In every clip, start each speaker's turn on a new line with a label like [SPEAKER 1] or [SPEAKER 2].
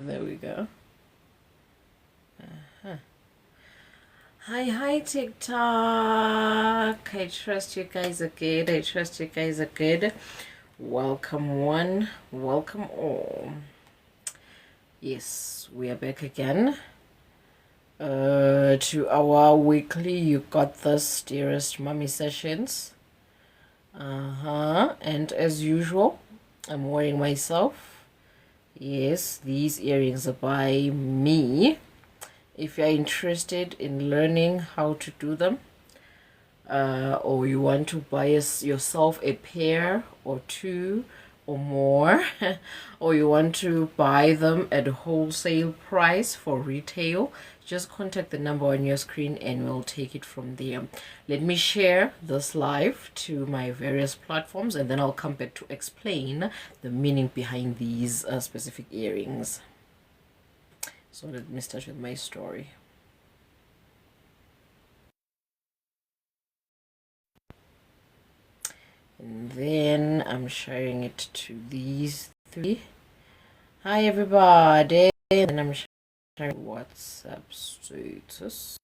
[SPEAKER 1] There we go. Hi TikTok. I trust you guys are good. Welcome one, welcome all. Yes, we are back again to our weekly You Got This Dearest Mommy sessions. And as usual, I'm wearing myself. Yes, these earrings are by me. If you're interested in learning how to do them, or you want to buy yourself a pair or two or more, or you want to buy them at a wholesale price for retail, just contact the number on your screen and we'll take it from there. Let me share this live to my various platforms and then I'll come back to explain the meaning behind these specific earrings. So let me start with my story. And then I'm sharing it to these three. Hi everybody. And I'm sharing WhatsApp status.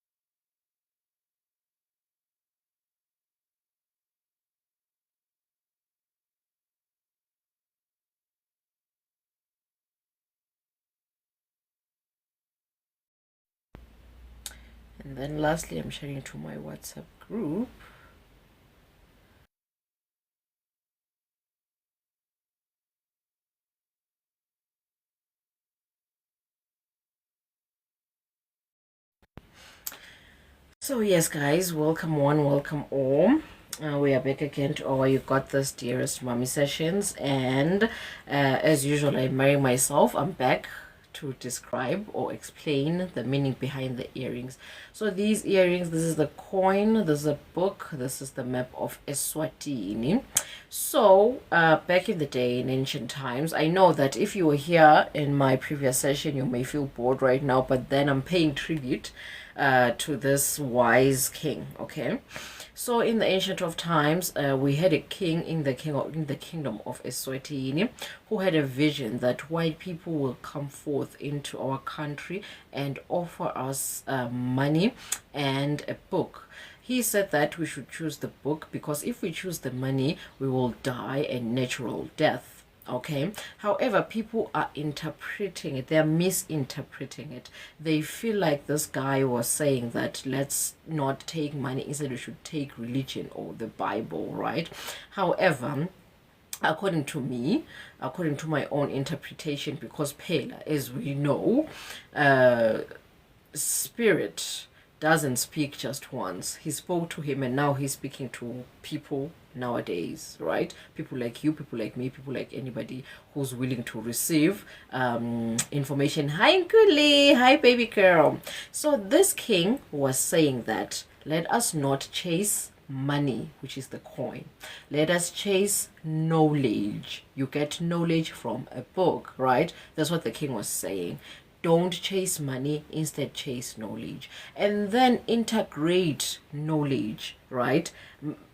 [SPEAKER 1] And then lastly, I'm sharing to my WhatsApp group. So yes, guys, welcome one, welcome all. We are back again to our You Got This Dearest Mommy sessions. And as usual, I'm marrying myself. I'm back to describe or explain the meaning behind the earrings. So these earrings, this is the coin, this is a book, this is the map of Eswatini. So back in the day, in ancient times, I know that if you were here in my previous session, you may feel bored right now, but then I'm paying tribute to this wise king. Okay, so in the ancient of times, we had a king in the kingdom of Eswatini who had a vision that white people will come forth into our country and offer us money and a book. He said that we should choose the book because if we choose the money, we will die a natural death. Okay, however, people are interpreting it, they're misinterpreting it. They feel like this guy was saying that let's not take money, instead we should take religion or the Bible, right? However, according to me, according to my own interpretation, because Pela, as we know, spirit doesn't speak just once. He spoke to him and now he's speaking to people nowadays, right? People like you, people like me, people like anybody who's willing to receive information. Hi Nkuli, hi baby girl. So this king was saying that let us not chase money, which is the coin. Let us chase knowledge. You get knowledge from a book, right? That's what the king was saying. Don't chase money, instead chase knowledge. And then integrate knowledge, right?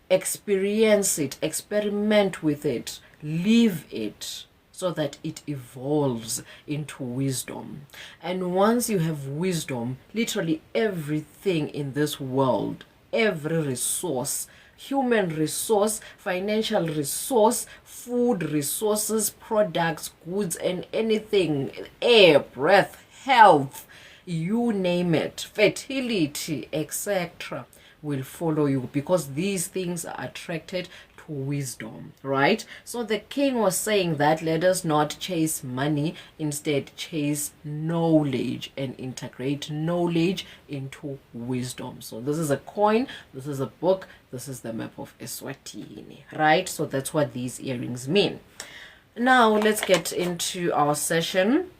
[SPEAKER 1] Experience it, experiment with it, live it, so that it evolves into wisdom. And once you have wisdom, literally everything in this world, every resource, human resource, financial resource, food resources, products, goods, and anything, air, breath, health, you name it, fertility, etc., will follow you because these things are attracted to wisdom, right? So the king was saying that let us not chase money, instead chase knowledge and integrate knowledge into wisdom. So this is a coin, this is a book, this is the map of Eswatini, right? So that's what these earrings mean. Now let's get into our session.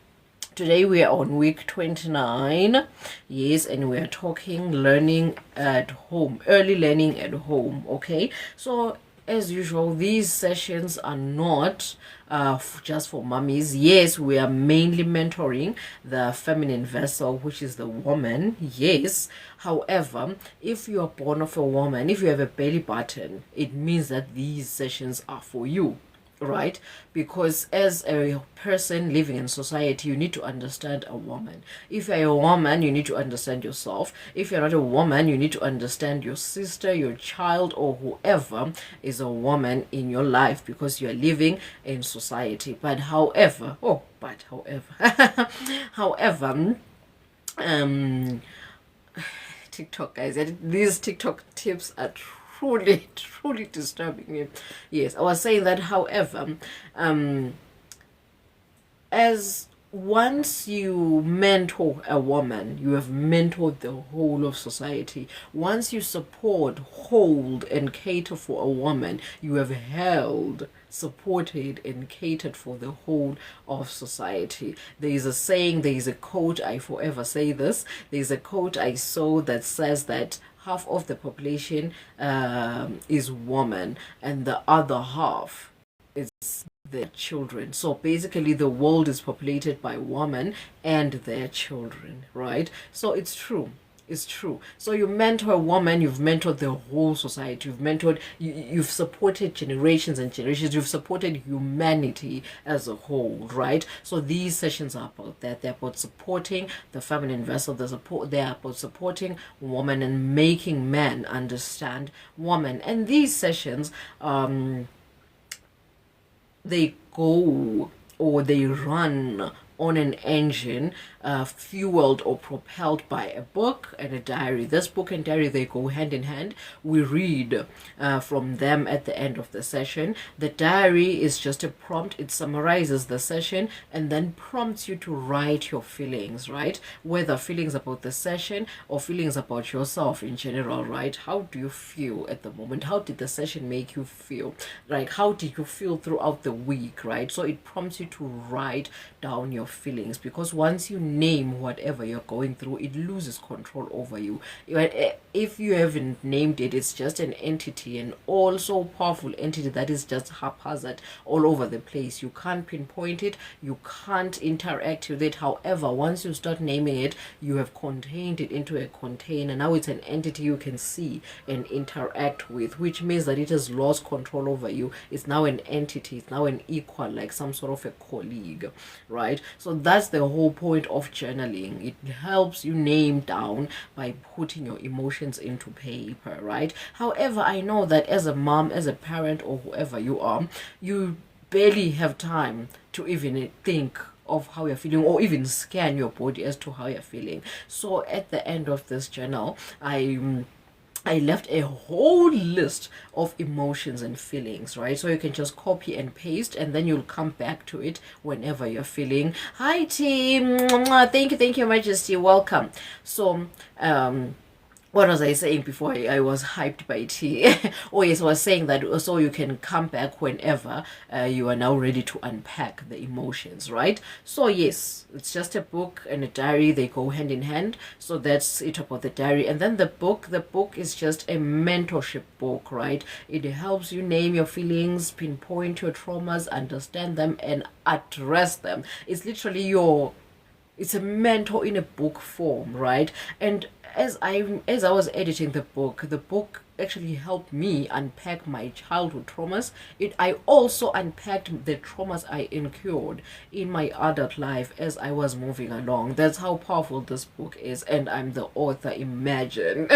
[SPEAKER 1] Today we are on week 29. Yes, and we are talking learning at home, early learning at home. Okay, so as usual, these sessions are not just for mummies. Yes, we are mainly mentoring the feminine vessel, which is the woman. Yes, however, if you are born of a woman, if you have a belly button, it means that these sessions are for you. right? Because as a person living in society, you need to understand a woman. If you're a woman, you need to understand yourself. If you're not a woman, you need to understand your sister, your child, or whoever is a woman in your life, because you're living in society. However, however, um TikTok, guys, and these TikTok tips are truly, truly disturbing me. Yes, I was saying that, however, as once you mentor a woman, you have mentored the whole of society. Once you support, hold, and cater for a woman, you have held, supported, and catered for the whole of society. There is a saying, there is a quote, I forever say this. There is a quote I saw that says that half of the population is woman, and the other half is their children. So basically the world is populated by women and their children, right? So it's true. It's true. So you mentor a woman, you've mentored the whole society. You've supported generations and generations. You've supported humanity as a whole, right? So these sessions are about that. They're about supporting the feminine vessel. They're about supporting women and making men understand women. And these sessions, they go or they run on an engine fueled or propelled by a book and a diary. This book and diary, they go hand in hand. We read from them at the end of the session. The diary is just a prompt. It summarizes the session and then prompts you to write your feelings, right? Whether feelings about the session or feelings about yourself in general, right? How do you feel at the moment? How did the session make you feel? Like, how did you feel throughout the week, right? So it prompts you to write down your feelings, because once you name whatever you're going through, it loses control over you. If you haven't named it, it's just an entity, an all so powerful entity that is just haphazard all over the place. You can't pinpoint it, you can't interact with it. However, once you start naming it, you have contained it into a container. Now it's an entity you can see and interact with, which means that it has lost control over you. It's now an entity, it's now an equal, like some sort of a colleague, right? So that's the whole point of journaling. It helps you name down by putting your emotions into paper, right? However, I know that as a mom, as a parent, or whoever you are, you barely have time to even think of how you're feeling or even scan your body as to how you're feeling. So at the end of this journal, I left a whole list of emotions and feelings, right? So you can just copy and paste, and then you'll come back to it whenever you're feeling. Hi, team. Thank you, Majesty. Welcome. So, what was I saying before I was hyped by tea? Oh yes, I was saying that so you can come back whenever you are now ready to unpack the emotions, right? So yes, it's just a book and a diary. They go hand in hand. So that's it about the diary. And then the book is just a mentorship book, right? It helps you name your feelings, pinpoint your traumas, understand them, and address them. It's literally it's a mentor in a book form, right? And as I was editing the book actually helped me unpack my childhood traumas. I also unpacked the traumas I incurred in my adult life as I was moving along. That's how powerful this book is, and I'm the author, imagine.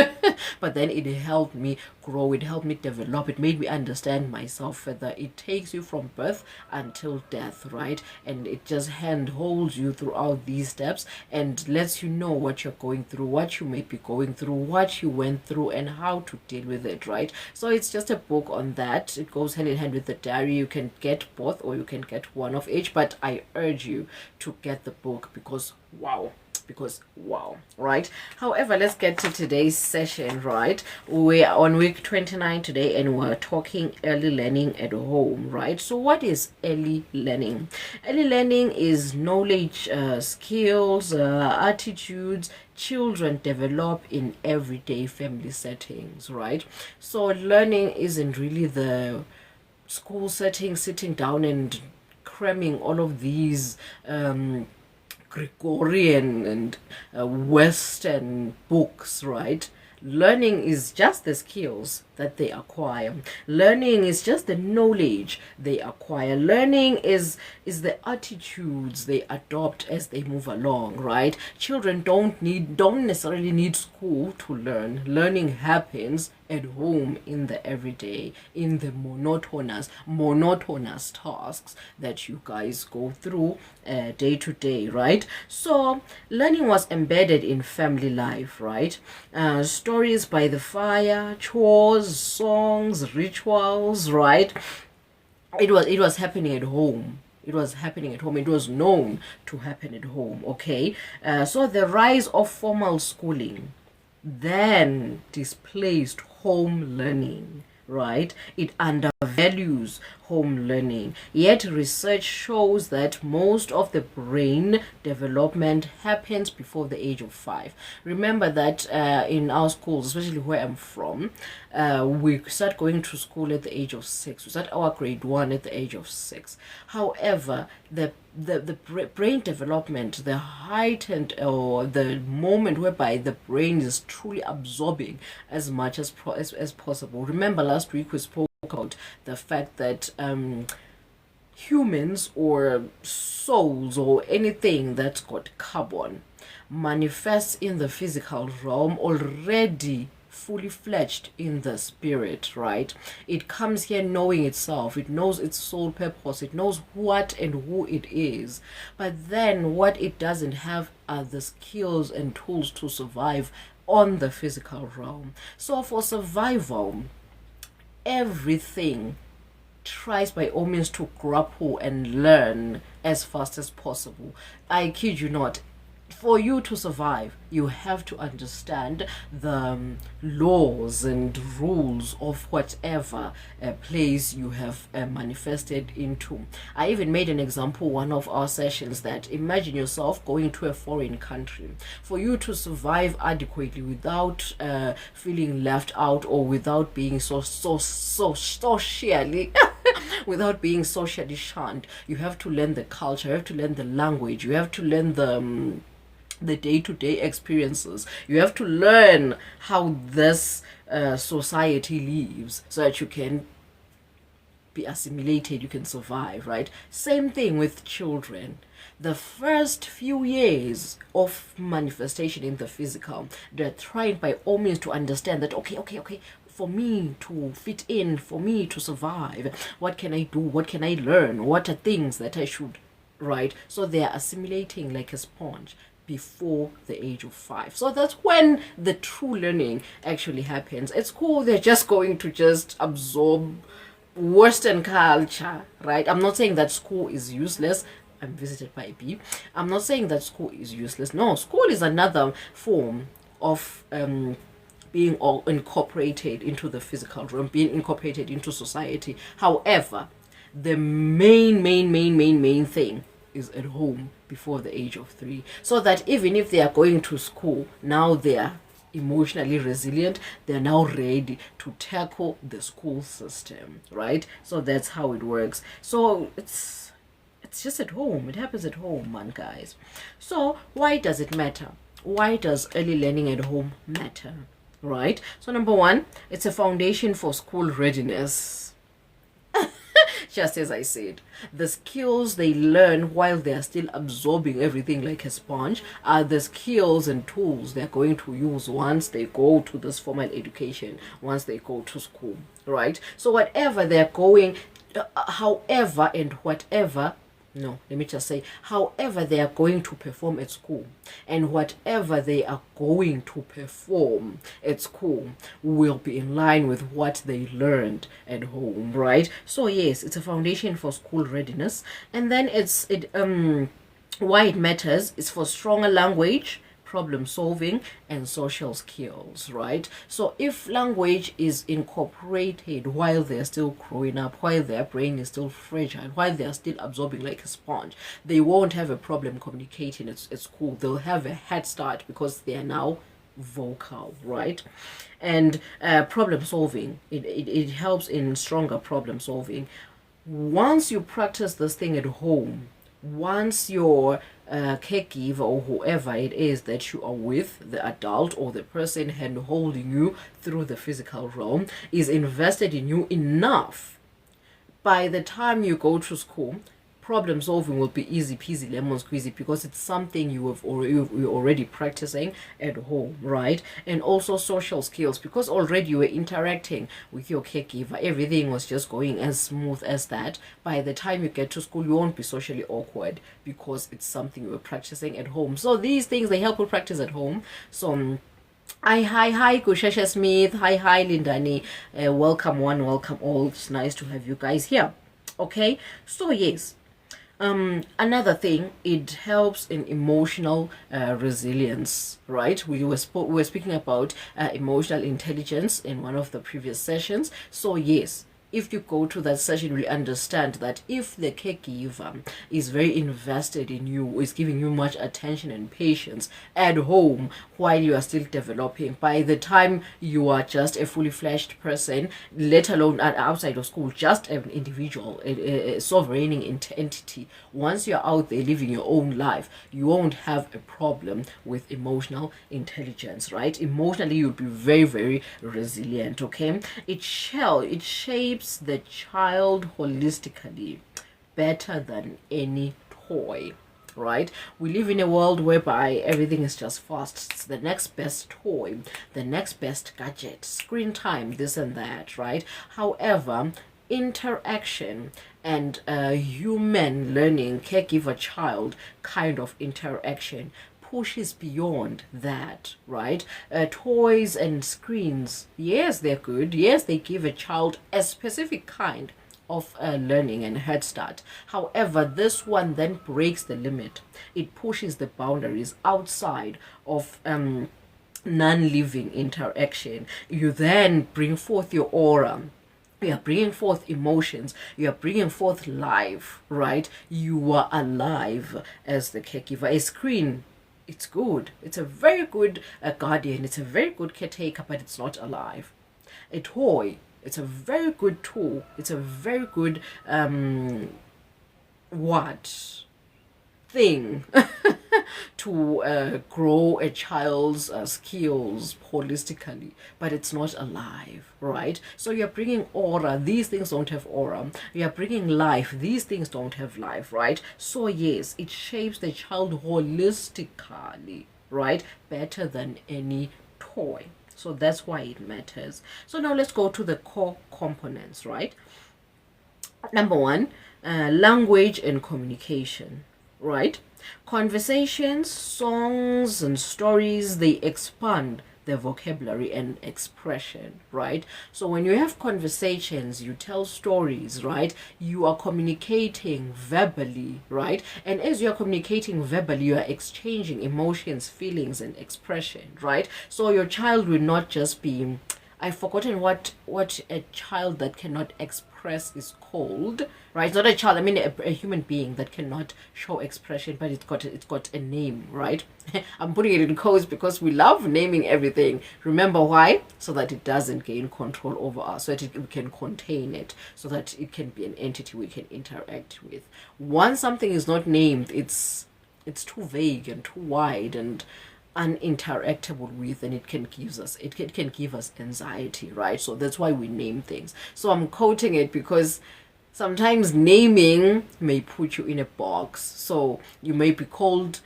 [SPEAKER 1] But then it helped me grow, it helped me develop, it made me understand myself further. It takes you from birth until death, right? And it just handholds you throughout these steps and lets you know what you're going through, what you may be going through, what you went through, and how to deal with it, right? So it's just a book on that. It goes hand in hand with the diary. You can get both or you can get one of each, but I urge you to get the book because wow, right? However, let's get to today's session, right? We're on week 29 today and we're talking early learning at home, right? So what is early learning? Early learning is knowledge, skills, attitudes children develop in everyday family settings, right? So learning isn't really the school setting, sitting down and cramming all of these Gregorian and Western books, right? Learning is just the skills that they acquire. Learning is just the knowledge they acquire. Learning is the attitudes they adopt as they move along, right? Children don't necessarily need school to learn. Learning happens at home, in the everyday, in the monotonous tasks that you guys go through day to day, right? So learning was embedded in family life, right? Stories by the fire, chores, songs, rituals, right? It was happening at home. It was happening at home. It was known to happen at home. Okay. So the rise of formal schooling then displaced home learning, right? It undervalues home learning. Yet research shows that most of the brain development happens before the age of 5. Remember that in our schools, especially where I'm from, we start going to school at the age of 6. We start our grade 1 at the age of 6. However, the brain development, the heightened or the moment whereby the brain is truly absorbing as much as possible. Remember last week we spoke about the fact that humans or souls or anything that's got carbon manifests in the physical realm already fully fledged in the spirit, right? It comes here knowing itself. It knows its sole purpose. It knows what and who it is. But then what it doesn't have are the skills and tools to survive on the physical realm. So for survival, everything tries by all means to grapple and learn as fast as possible. I kid you not. For you to survive, you have to understand the laws and rules of whatever place you have manifested into. I even made an example one of our sessions that imagine yourself going to a foreign country. For you to survive adequately without feeling left out or without being so socially without being socially shunned, you have to learn the culture, you have to learn the language, you have to learn the day-to-day experiences. You have to learn how this society lives so that you can be assimilated, you can survive, right? Same thing with children. The first few years of manifestation in the physical, they're trying by all means to understand that okay, for me to fit in, for me to survive, what can I do, what can I learn, what are things that I should, right? So they're assimilating like a sponge before the age of 5. So that's when the true learning actually happens. At school, they're just going to just absorb Western culture, right? I'm not saying that school is useless. I'm visited by B. I'm not saying that school is useless. No, school is another form of being all incorporated into the physical realm, being incorporated into society. However, the main thing is at home before the age of 3, so that even if they are going to school now, they are emotionally resilient, they're now ready to tackle the school system, right? So that's how it works. So it's just at home. It happens at home, man, guys. So why does it matter? Why does early learning at home matter, right? So number 1, it's a foundation for school readiness. Just as I said, the skills they learn while they're still absorbing everything like a sponge are the skills and tools they're going to use once they go to this formal education, once they go to school, right? So whatever they're going, however and whatever, no, let me just say, however they are going to perform at school and whatever they are going to perform at school will be in line with what they learned at home, right? So yes, it's a foundation for school readiness. And then why it matters is for stronger language, problem solving, and social skills, right? So if language is incorporated while they're still growing up, while their brain is still fragile, while they're still absorbing like a sponge, they won't have a problem communicating at school. They'll have a head start because they are now vocal, right? And problem solving, it helps in stronger problem solving. Once you practice this thing at home, once your caregiver or whoever it is that you are with, the adult or the person hand holding you through the physical realm, is invested in you enough, by the time you go to school, problem solving will be easy peasy lemon squeezy, because it's something you're already practicing at home, right? And also social skills, because already you were interacting with your caregiver, everything was just going as smooth as that. By the time you get to school, you won't be socially awkward, because it's something you were practicing at home. So these things, they help you practice at home. So hi, Kushesha Smith. Hi, Lindani. Welcome one, welcome all. It's nice to have you guys here. Okay, so yes, another thing, it helps in emotional resilience, right? We were speaking about emotional intelligence in one of the previous sessions. So yes, if you go to that session, we understand that if the caregiver is very invested in you, is giving you much attention and patience at home while you are still developing, by the time you are just a fully fledged person, let alone outside of school, just an individual, a sovereign entity, once you're out there living your own life, you won't have a problem with emotional intelligence, right? Emotionally, you'll be very, very resilient, okay? It shapes the child holistically better than any toy, right? We live in a world whereby everything is just fast. It's the next best toy, the next best gadget, screen time, this and that, right? However, interaction and human learning, caregiver child kind of interaction pushes beyond that, right? Toys and screens, yes, they're good. Yes, they give a child a specific kind of learning and head start. However, this one then breaks the limit. It pushes the boundaries outside of non-living interaction. You then bring forth your aura. You are bringing forth emotions. You are bringing forth life, right? You are alive as the caregiver. A screen, it's good. It's a very good guardian. It's a very good caretaker, but it's not alive. A toy, it's a very good tool. It's a very good thing to grow a child's skills holistically, but it's not alive, right? So you're bringing aura. These things don't have aura. You're bringing life. These things don't have life, right? So yes, it shapes the child holistically, right? Better than any toy. So that's why it matters. So now let's go to the core components, right? Number one, language and communication, right? Conversations, songs, and stories, they expand their vocabulary and expression, right? So when you have conversations, you tell stories, right? You are communicating verbally, right? And as you are communicating verbally, you are exchanging emotions, feelings, and expression, right? So your child will not just be, I've forgotten what a child that cannot express is called, right? It's not a child, I mean a human being that cannot show expression, but it's got a name, right? I'm putting it in quotes because we love naming everything. Remember why? So that it doesn't gain control over us, so that we can contain it, so that it can be an entity we can interact with. Once something is not named, it's too vague and too wide and uninteractable with, and it can give us anxiety, right? So that's why we name things. So I'm quoting it because sometimes naming may put you in a box. So you may be called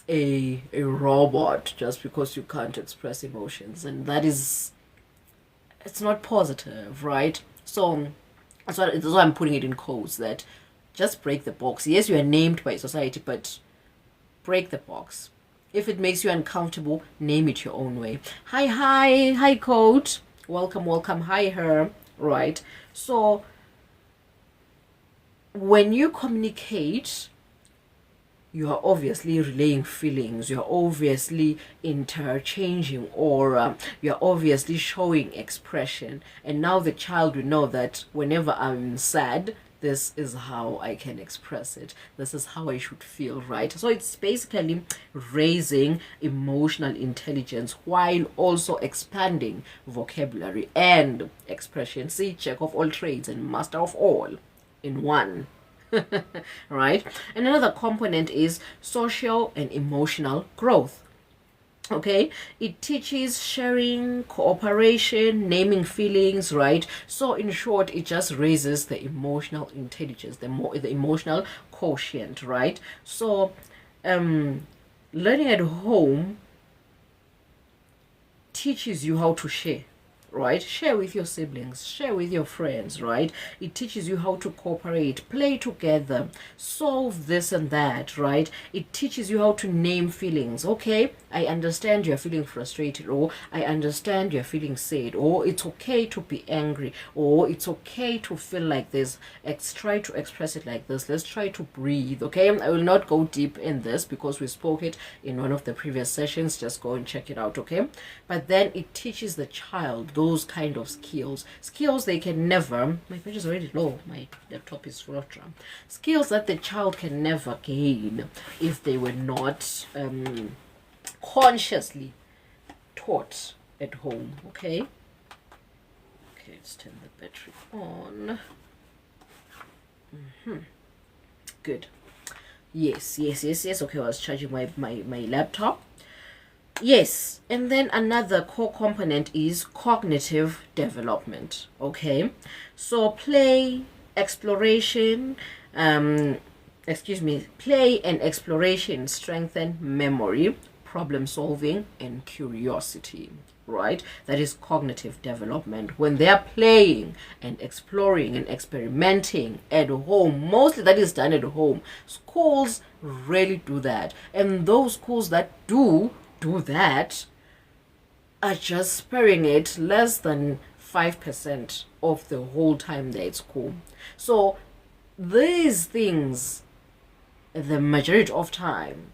[SPEAKER 1] a robot just because you can't express emotions, and it's not positive, right? So that's why I'm putting it in quotes, that just break the box. Yes, you are named by society, but break the box. If it makes you uncomfortable, name it your own way. Hi, coach. Welcome. Hi, her. Right. So when you communicate, you are obviously relaying feelings. You're obviously interchanging aura. You're obviously showing expression. And now the child will know that whenever I'm sad, this is how I can express it. This is how I should feel, right? So it's basically raising emotional intelligence while also expanding vocabulary and expression. See, jack of all trades and master of all in one. right? And another component is social and emotional growth. Okay, it teaches sharing, cooperation, naming feelings, right? So in short, it just raises the emotional intelligence, the emotional quotient, right? So learning at home teaches you how to share, right? Share with your siblings, share with your friends, right? It teaches you how to cooperate, play together, solve this and that, right? It teaches you how to name feelings. Okay, I understand you're feeling frustrated, or I understand you're feeling sad, or it's okay to be angry, or it's okay to feel like this. Try to express it like this. Let's try to breathe. Okay, I will not go deep in this because we spoke it in one of the previous sessions. Just go and check it out. Okay, but then it teaches the child those kind of skills they can never, my page is already low, my laptop is full of drum, skills that the child can never gain if they were not consciously taught at home. Okay, let's turn the battery on. Good. Yes. Okay, I was charging my laptop. Yes, and then another core component is cognitive development. Okay, so play, exploration, play and exploration strengthen memory, problem solving, and curiosity. Right, that is cognitive development. When they are playing and exploring and experimenting at home, mostly that is done at home. Schools really do that, and those schools that do that are just sparing it less than 5% of the whole time they're at school. So these things, the majority of time,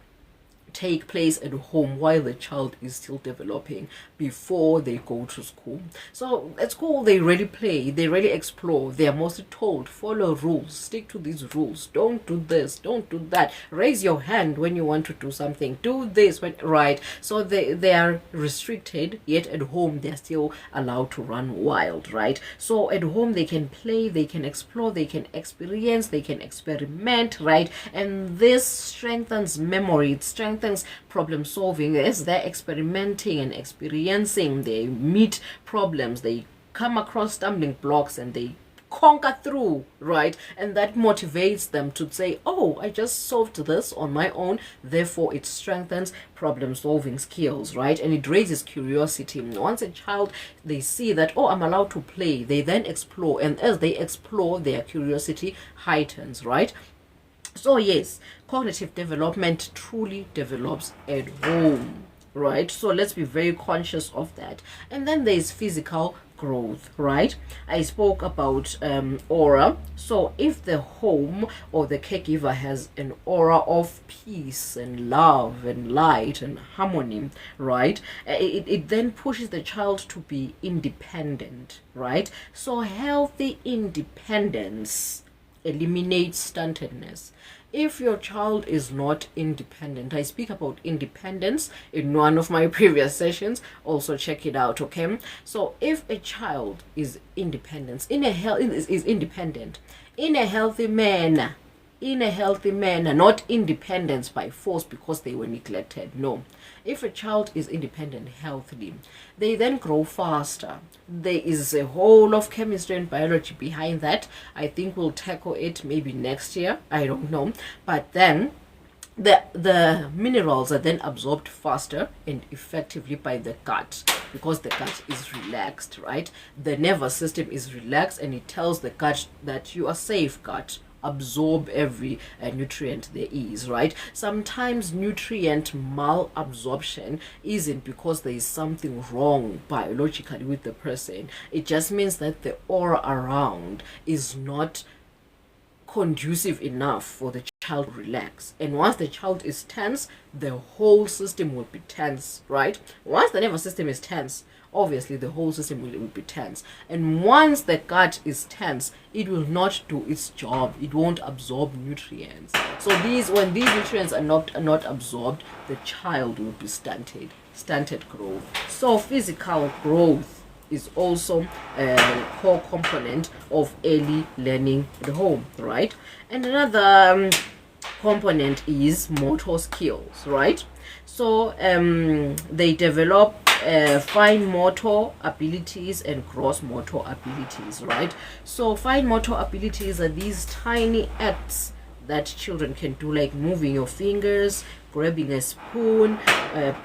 [SPEAKER 1] take place at home while the child is still developing before they go to school. So at school they really play, they really explore. They are mostly told, follow rules, stick to these rules, don't do this, don't do that, raise your hand when you want to do something, do this when, right? So they are restricted, yet at home they're still allowed to run wild, right? So at home they can play, they can explore, they can experience, they can experiment, right? And this strengthens memory, it strengthens problem solving. As they're experimenting and experiencing, they meet problems, they come across stumbling blocks, and they conquer through, right? And that motivates them to say, oh, I just solved this on my own. Therefore it strengthens problem solving skills, right? And it raises curiosity. Once a child, they see that, oh, I'm allowed to play, they then explore, and as they explore, their curiosity heightens, right? So yes, cognitive development truly develops at home, right? So let's be very conscious of that. And then there's physical growth, right? I spoke about aura. So if the home or the caregiver has an aura of peace and love and light and harmony, right, it then pushes the child to be independent, right? So healthy independence eliminates stuntedness. If your child is not independent, I speak about independence in one of my previous sessions, also check it out. Okay, so if a child is independent in a healthy manner, not independence by force because they were neglected. No, if a child is independent healthily, they then grow faster. There is a whole of chemistry and biology behind that. I think we'll tackle it maybe next year, I don't know. But then the minerals are then absorbed faster and effectively by the gut, because the gut is relaxed, right? The nervous system is relaxed, and it tells the gut that you are safe, gut, absorb every nutrient there is, right? Sometimes nutrient malabsorption isn't because there is something wrong biologically with the person. It just means that the aura around is not conducive enough for the child to relax. And once the child is tense, the whole system will be tense, right? Once the nervous system is tense, obviously the whole system will be tense. And once the gut is tense, it will not do its job. It won't absorb nutrients. So when these nutrients are not absorbed, the child will be stunted growth. So physical growth is also a core component of early learning at home, right? And another component is motor skills, right? So they develop fine motor abilities and gross motor abilities, right? So fine motor abilities are these tiny acts that children can do, like moving your fingers, grabbing a spoon,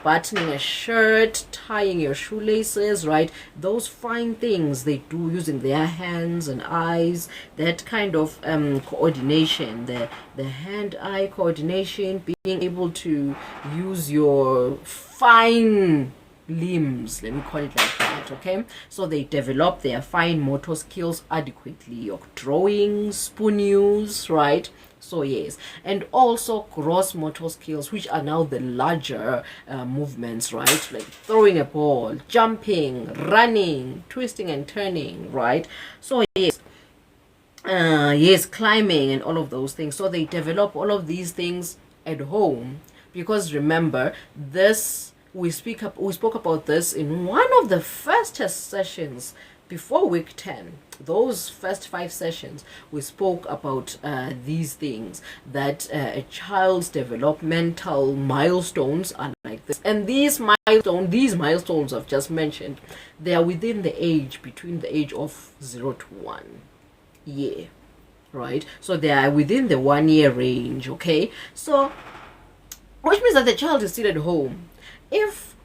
[SPEAKER 1] buttoning a shirt, tying your shoelaces, right? Those fine things they do using their hands and eyes, that kind of coordination, the hand-eye coordination, being able to use your fine limbs, let me call it like that. Okay, so they develop their fine motor skills adequately, your drawing, spoon use, right? So yes, and also gross motor skills, which are now the larger movements, right? Like throwing a ball, jumping, running, twisting and turning, right? So yes, yes, climbing and all of those things. So they develop all of these things at home, because remember, this we spoke about this in one of the first test sessions before week 10. Those first 5 sessions, we spoke about these things, that a child's developmental milestones are like this, and these milestones I've just mentioned, they are within the age, between the age of 0 to 1 year, right? So they are within the 1 year range. Okay, so which means that the child is still at home. If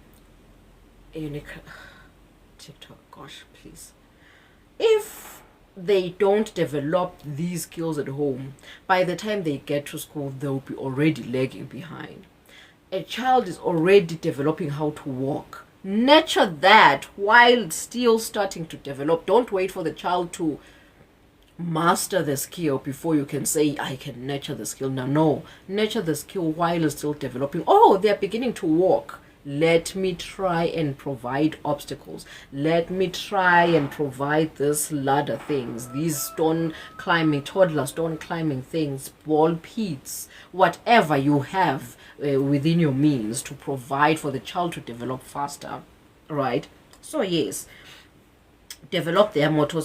[SPEAKER 1] TikTok, gosh, please, if they don't develop these skills at home, by the time they get to school, they'll be already lagging behind. A child is already developing how to walk. Nurture that while still starting to develop. Don't wait for the child to master the skill before you can say, I can nurture the skill now. No, nurture the skill while it's still developing. Oh, they're beginning to walk. Let me try and provide obstacles. Let me try and provide this ladder things, these stone climbing, toddler stone climbing things, ball pits, whatever you have within your means to provide for the child to develop faster, right? So yes, develop their motor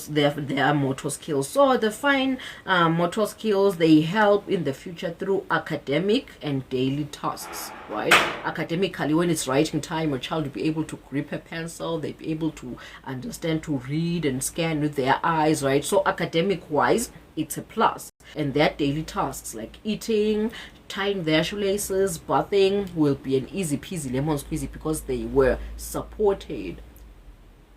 [SPEAKER 1] skills. So the fine motor skills, they help in the future through academic and daily tasks, right? Academically, when it's writing time, your child will be able to grip a pencil, they'll be able to understand, to read and scan with their eyes, right? So academic wise, it's a plus. And their daily tasks like eating, tying their shoelaces, bathing will be an easy peasy lemon squeezy, because they were supported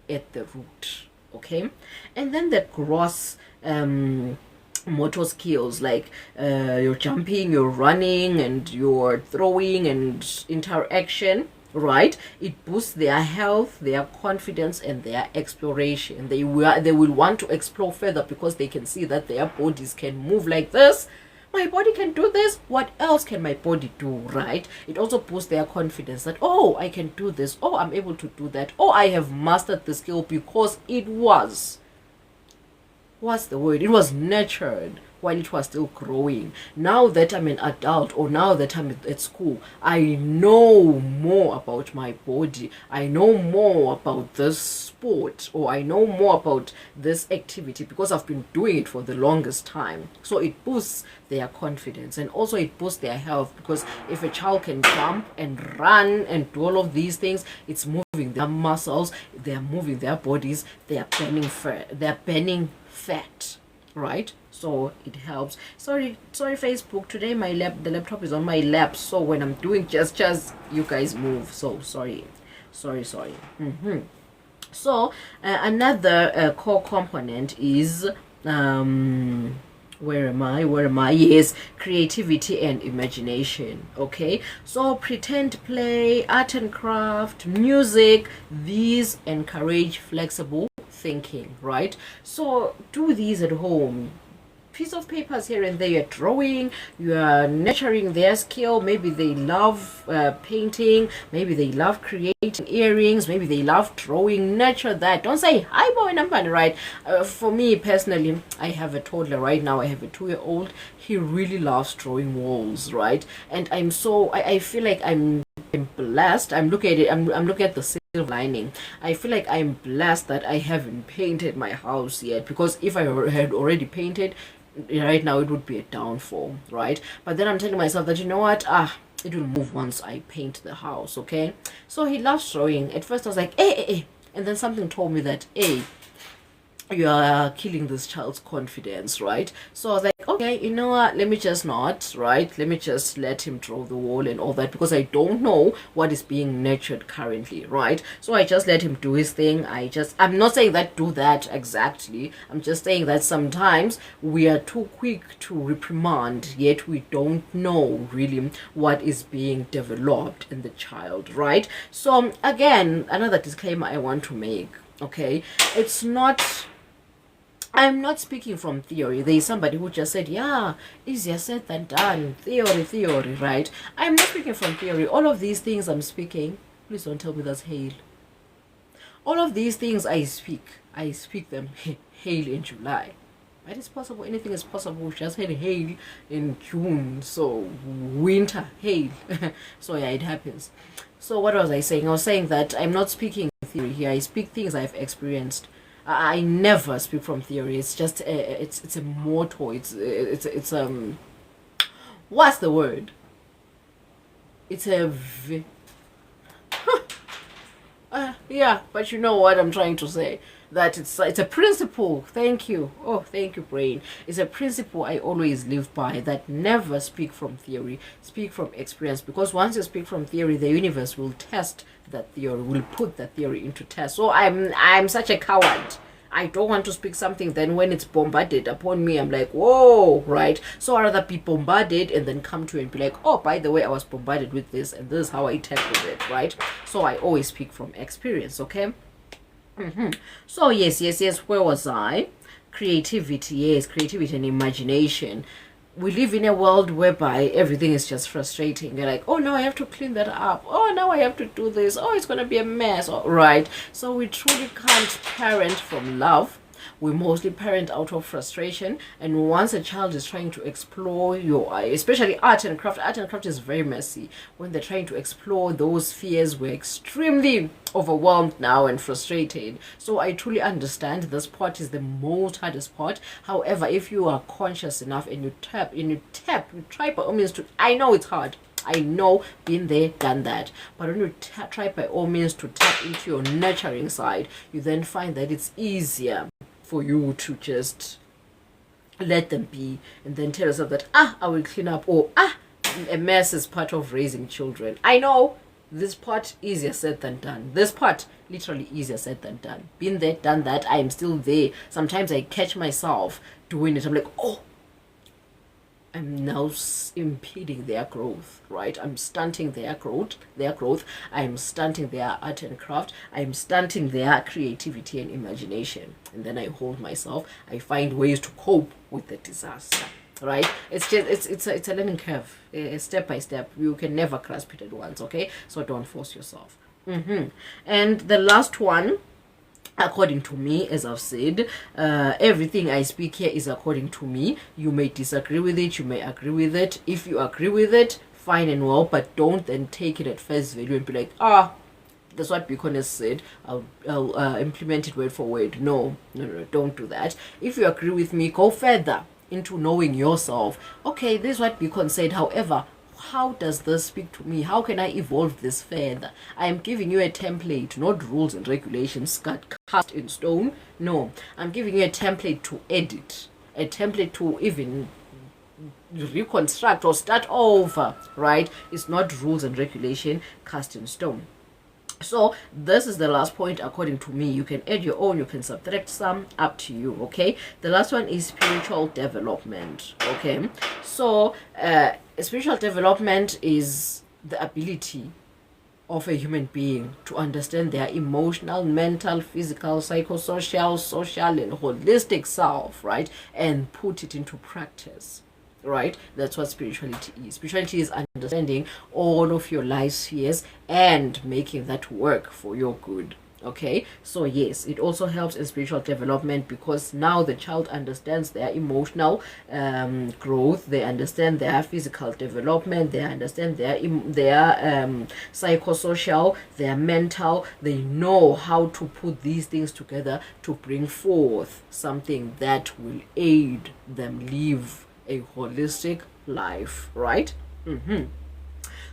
[SPEAKER 1] at the root. Okay, and then the gross motor skills, like your jumping, your running, and your throwing and interaction, right? It boosts their health, their confidence, and their exploration. They will want to explore further, because they can see that their bodies can move like this. My body can do this. What else can my body do, right? It also boosts their confidence that, oh, I can do this. Oh, I'm able to do that. Oh, I have mastered the skill, because it was, what's the word? It was nurtured while it was still growing. Now that I'm an adult, or now that I'm at school, I know more about my body. I know more about this sport, or I know more about this activity, because I've been doing it for the longest time. So it boosts their confidence, and also it boosts their health, because if a child can jump and run and do all of these things, it's moving their muscles, they're moving their bodies, they're burning fat, right? So it helps. Sorry Facebook, today the laptop is on my lap, so when I'm doing gestures, you guys move. So sorry. So another core component is where am I? Yes, creativity and imagination. Okay, so pretend play, art and craft, music, these encourage flexible thinking, right? So do these at home. piece of papers here and there. You're drawing, you're nurturing their skill. Maybe they love painting, maybe they love creating earrings, maybe they love drawing. Nurture that. Don't say, hi boy, number, right? For me personally, I have a toddler right now. I have a 2-year-old. He really loves drawing walls, right? And I feel like I'm blessed. I'm looking at the silver lining. I feel like I'm blessed that I haven't painted my house yet, because if I had already painted right now, it would be a downfall, right? But then I'm telling myself that, you know what, it will move once I paint the house. Okay, so he loves drawing. At first I was like, hey. And then something told me that, hey, you are killing this child's confidence, right? So I was like, okay, you know what, let me just not, right? Let me just let him draw the wall and all that, because I don't know what is being nurtured currently, right? So I just let him do his thing. I'm not saying that do that exactly. I'm just saying that sometimes we are too quick to reprimand, yet we don't know really what is being developed in the child, right? So again, another disclaimer I want to make, okay? I'm not speaking from theory. There is somebody who just said, yeah, easier said than done. Theory, right? I'm not speaking from theory. All of these things I'm speaking, please don't tell me that's hail. All of these things I speak them hail in July. But it's possible, anything is possible. We just had hail in June, so winter, hail. So yeah, it happens. So what was I saying? I was saying that I'm not speaking theory here. I speak things I've experienced. I never speak from theory. It's just it's a motto. It's what's the word? It's yeah, but you know what I'm trying to say. That it's a principle. Thank you. Oh, thank you, brain. It's a principle I always live by, that never speak from theory, speak from experience. Because once you speak from theory, the universe will test that theory, will put that theory into test. So I'm such a coward. I don't want to speak something, then when it's bombarded upon me, I'm like, whoa, right? So I'd rather be bombarded and then come to you and be like, oh, by the way, I was bombarded with this, and this is how I tackled it, right? So I always speak from experience, okay? So yes, where was I? Creativity, yes, creativity and imagination. We live in a world whereby everything is just frustrating. You're like, oh no, I have to clean that up. Oh, now I have to do this. Oh, it's gonna be a mess. Oh, right? So we truly can't parent from love. We mostly parent out of frustration. And once a child is trying to explore especially art and craft is very messy. When they're trying to explore those fears, we're extremely overwhelmed now and frustrated. So I truly understand this part is the most hardest part. However, if you are conscious enough and you try by all means to, I know it's hard, I know, been there, done that. But when you try by all means to tap into your nurturing side, you then find that it's easier for you to just let them be, and then tell yourself that, I will clean up, or a mess is part of raising children. I know this part easier said than done. This part literally easier said than done. Been there, done that. I am still there. Sometimes I catch myself doing it. I'm like, oh, I'm now impeding their growth, right? I'm stunting their growth. I'm stunting their art and craft. I'm stunting their creativity and imagination. And then I hold myself. I find ways to cope with the disaster, right? It's just it's a learning curve, step by step. You can never grasp it at once, okay? So don't force yourself. And the last one, according to me, as I've said, everything I speak here is according to me. You may disagree with it, you may agree with it. If you agree with it, fine and well, but don't then take it at face value and be like, that's what Beacon has said, I'll implement it word for word. No, don't do that. If you agree with me, go further into knowing yourself. Okay, this is what Beacon said, however, how does this speak to me? How can I evolve this further? I am giving you a template, not rules and regulations cast in stone. No, I'm giving you a template to edit, a template to even reconstruct or start over, right? It's not rules and regulation cast in stone. So this is the last point according to me. You can add your own, you can subtract some, up to you, okay? The last one is spiritual development, okay? So spiritual development is the ability of a human being, to understand their emotional, mental, physical, psychosocial, social, and holistic self, right? And put it into practice, right? That's what spirituality is. Spirituality is understanding all of your life spheres and making that work for your good. Okay, so yes, it also helps in spiritual development, because now the child understands their emotional growth, they understand their physical development, they understand their psychosocial, their mental. They know how to put these things together to bring forth something that will aid them live a holistic life, right?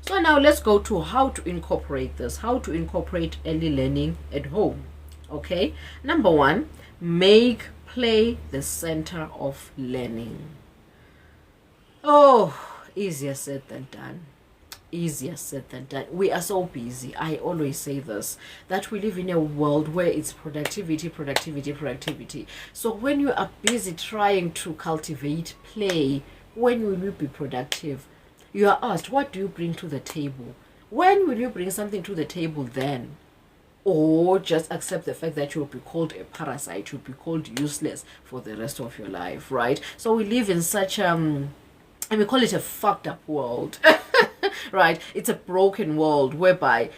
[SPEAKER 1] So now let's go to how to incorporate this, how to incorporate early learning at home. Okay, number one, make play the center of learning. Oh, easier said than done. Easier said than done. We are so busy. I always say this, that we live in a world where it's productivity, productivity, productivity. So when you are busy trying to cultivate play, when will you be productive? You are asked, what do you bring to the table? When will you bring something to the table then? Or just accept the fact that you'll be called a parasite, you'll be called useless for the rest of your life, right? So we live in such and we call it a fucked up world. Right? It's a broken world whereby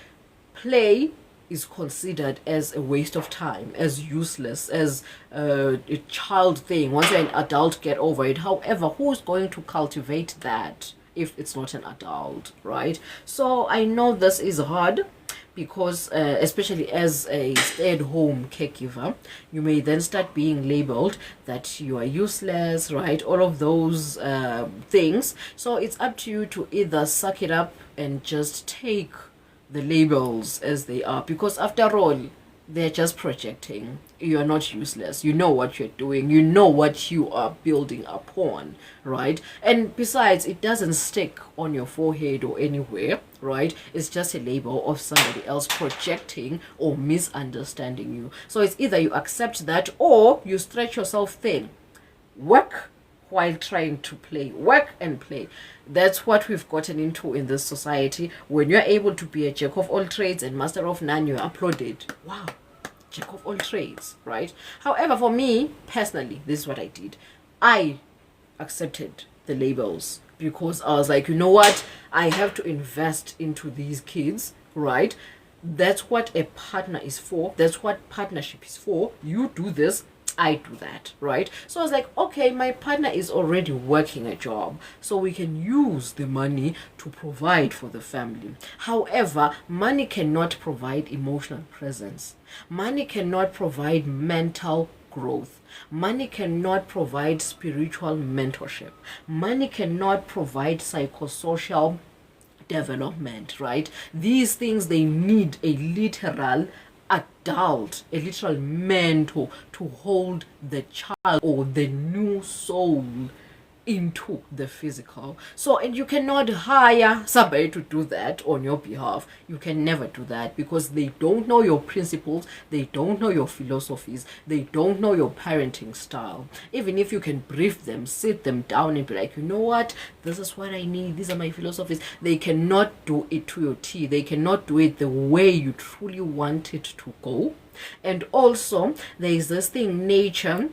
[SPEAKER 1] play is considered as a waste of time, as useless, as a child thing. Once you're an adult, get over it. However, who's going to cultivate that if it's not an adult, right? So I know this is hard, because especially as a stay-at-home caregiver, you may then start being labeled that you are useless, right? All of those things. So it's up to you to either suck it up and just take the labels as they are, because after all, they're just projecting. You're not useless. You know what you're doing. You know what you are building upon, right? And besides, it doesn't stick on your forehead or anywhere, right? It's just a label of somebody else projecting or misunderstanding you. So it's either you accept that or you stretch yourself thin. Work while trying to play. Work and play. That's what we've gotten into in this society. When you're able to be a jack of all trades and master of none, you're applauded. Wow, jack of all trades, right? However, for me personally, this is what I did. I accepted the labels, because I was like, you know what, I have to invest into these kids, right? That's what a partner is for. That's what partnership is for. You do this, I do that, right? So I was like, okay, my partner is already working a job, so we can use the money to provide for the family. However, money cannot provide emotional presence. Money cannot provide mental growth. Money cannot provide spiritual mentorship. Money cannot provide psychosocial development, right? These things, they need a literal adult, a literal mentor to hold the child or the new soul into the physical. So, and you cannot hire somebody to do that on your behalf. You can never do that, because they don't know your principles, they don't know your philosophies, they don't know your parenting style. Even if you can brief them, sit them down and be like, you know what, this is what I need, these are my philosophies, they cannot do it to your T. They cannot do it the way you truly want it to go. And also, there is this thing, nature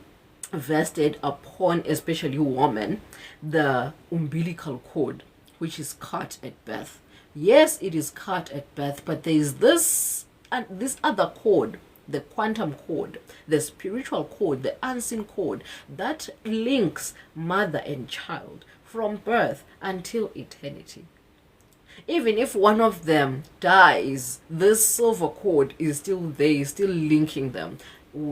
[SPEAKER 1] vested upon especially women, the umbilical cord, which is cut at birth. Yes, it is cut at birth, but there is this and this other cord, the quantum cord, the spiritual cord, the unseen cord that links mother and child from birth until eternity. Even if one of them dies, this silver cord is still there, still linking them.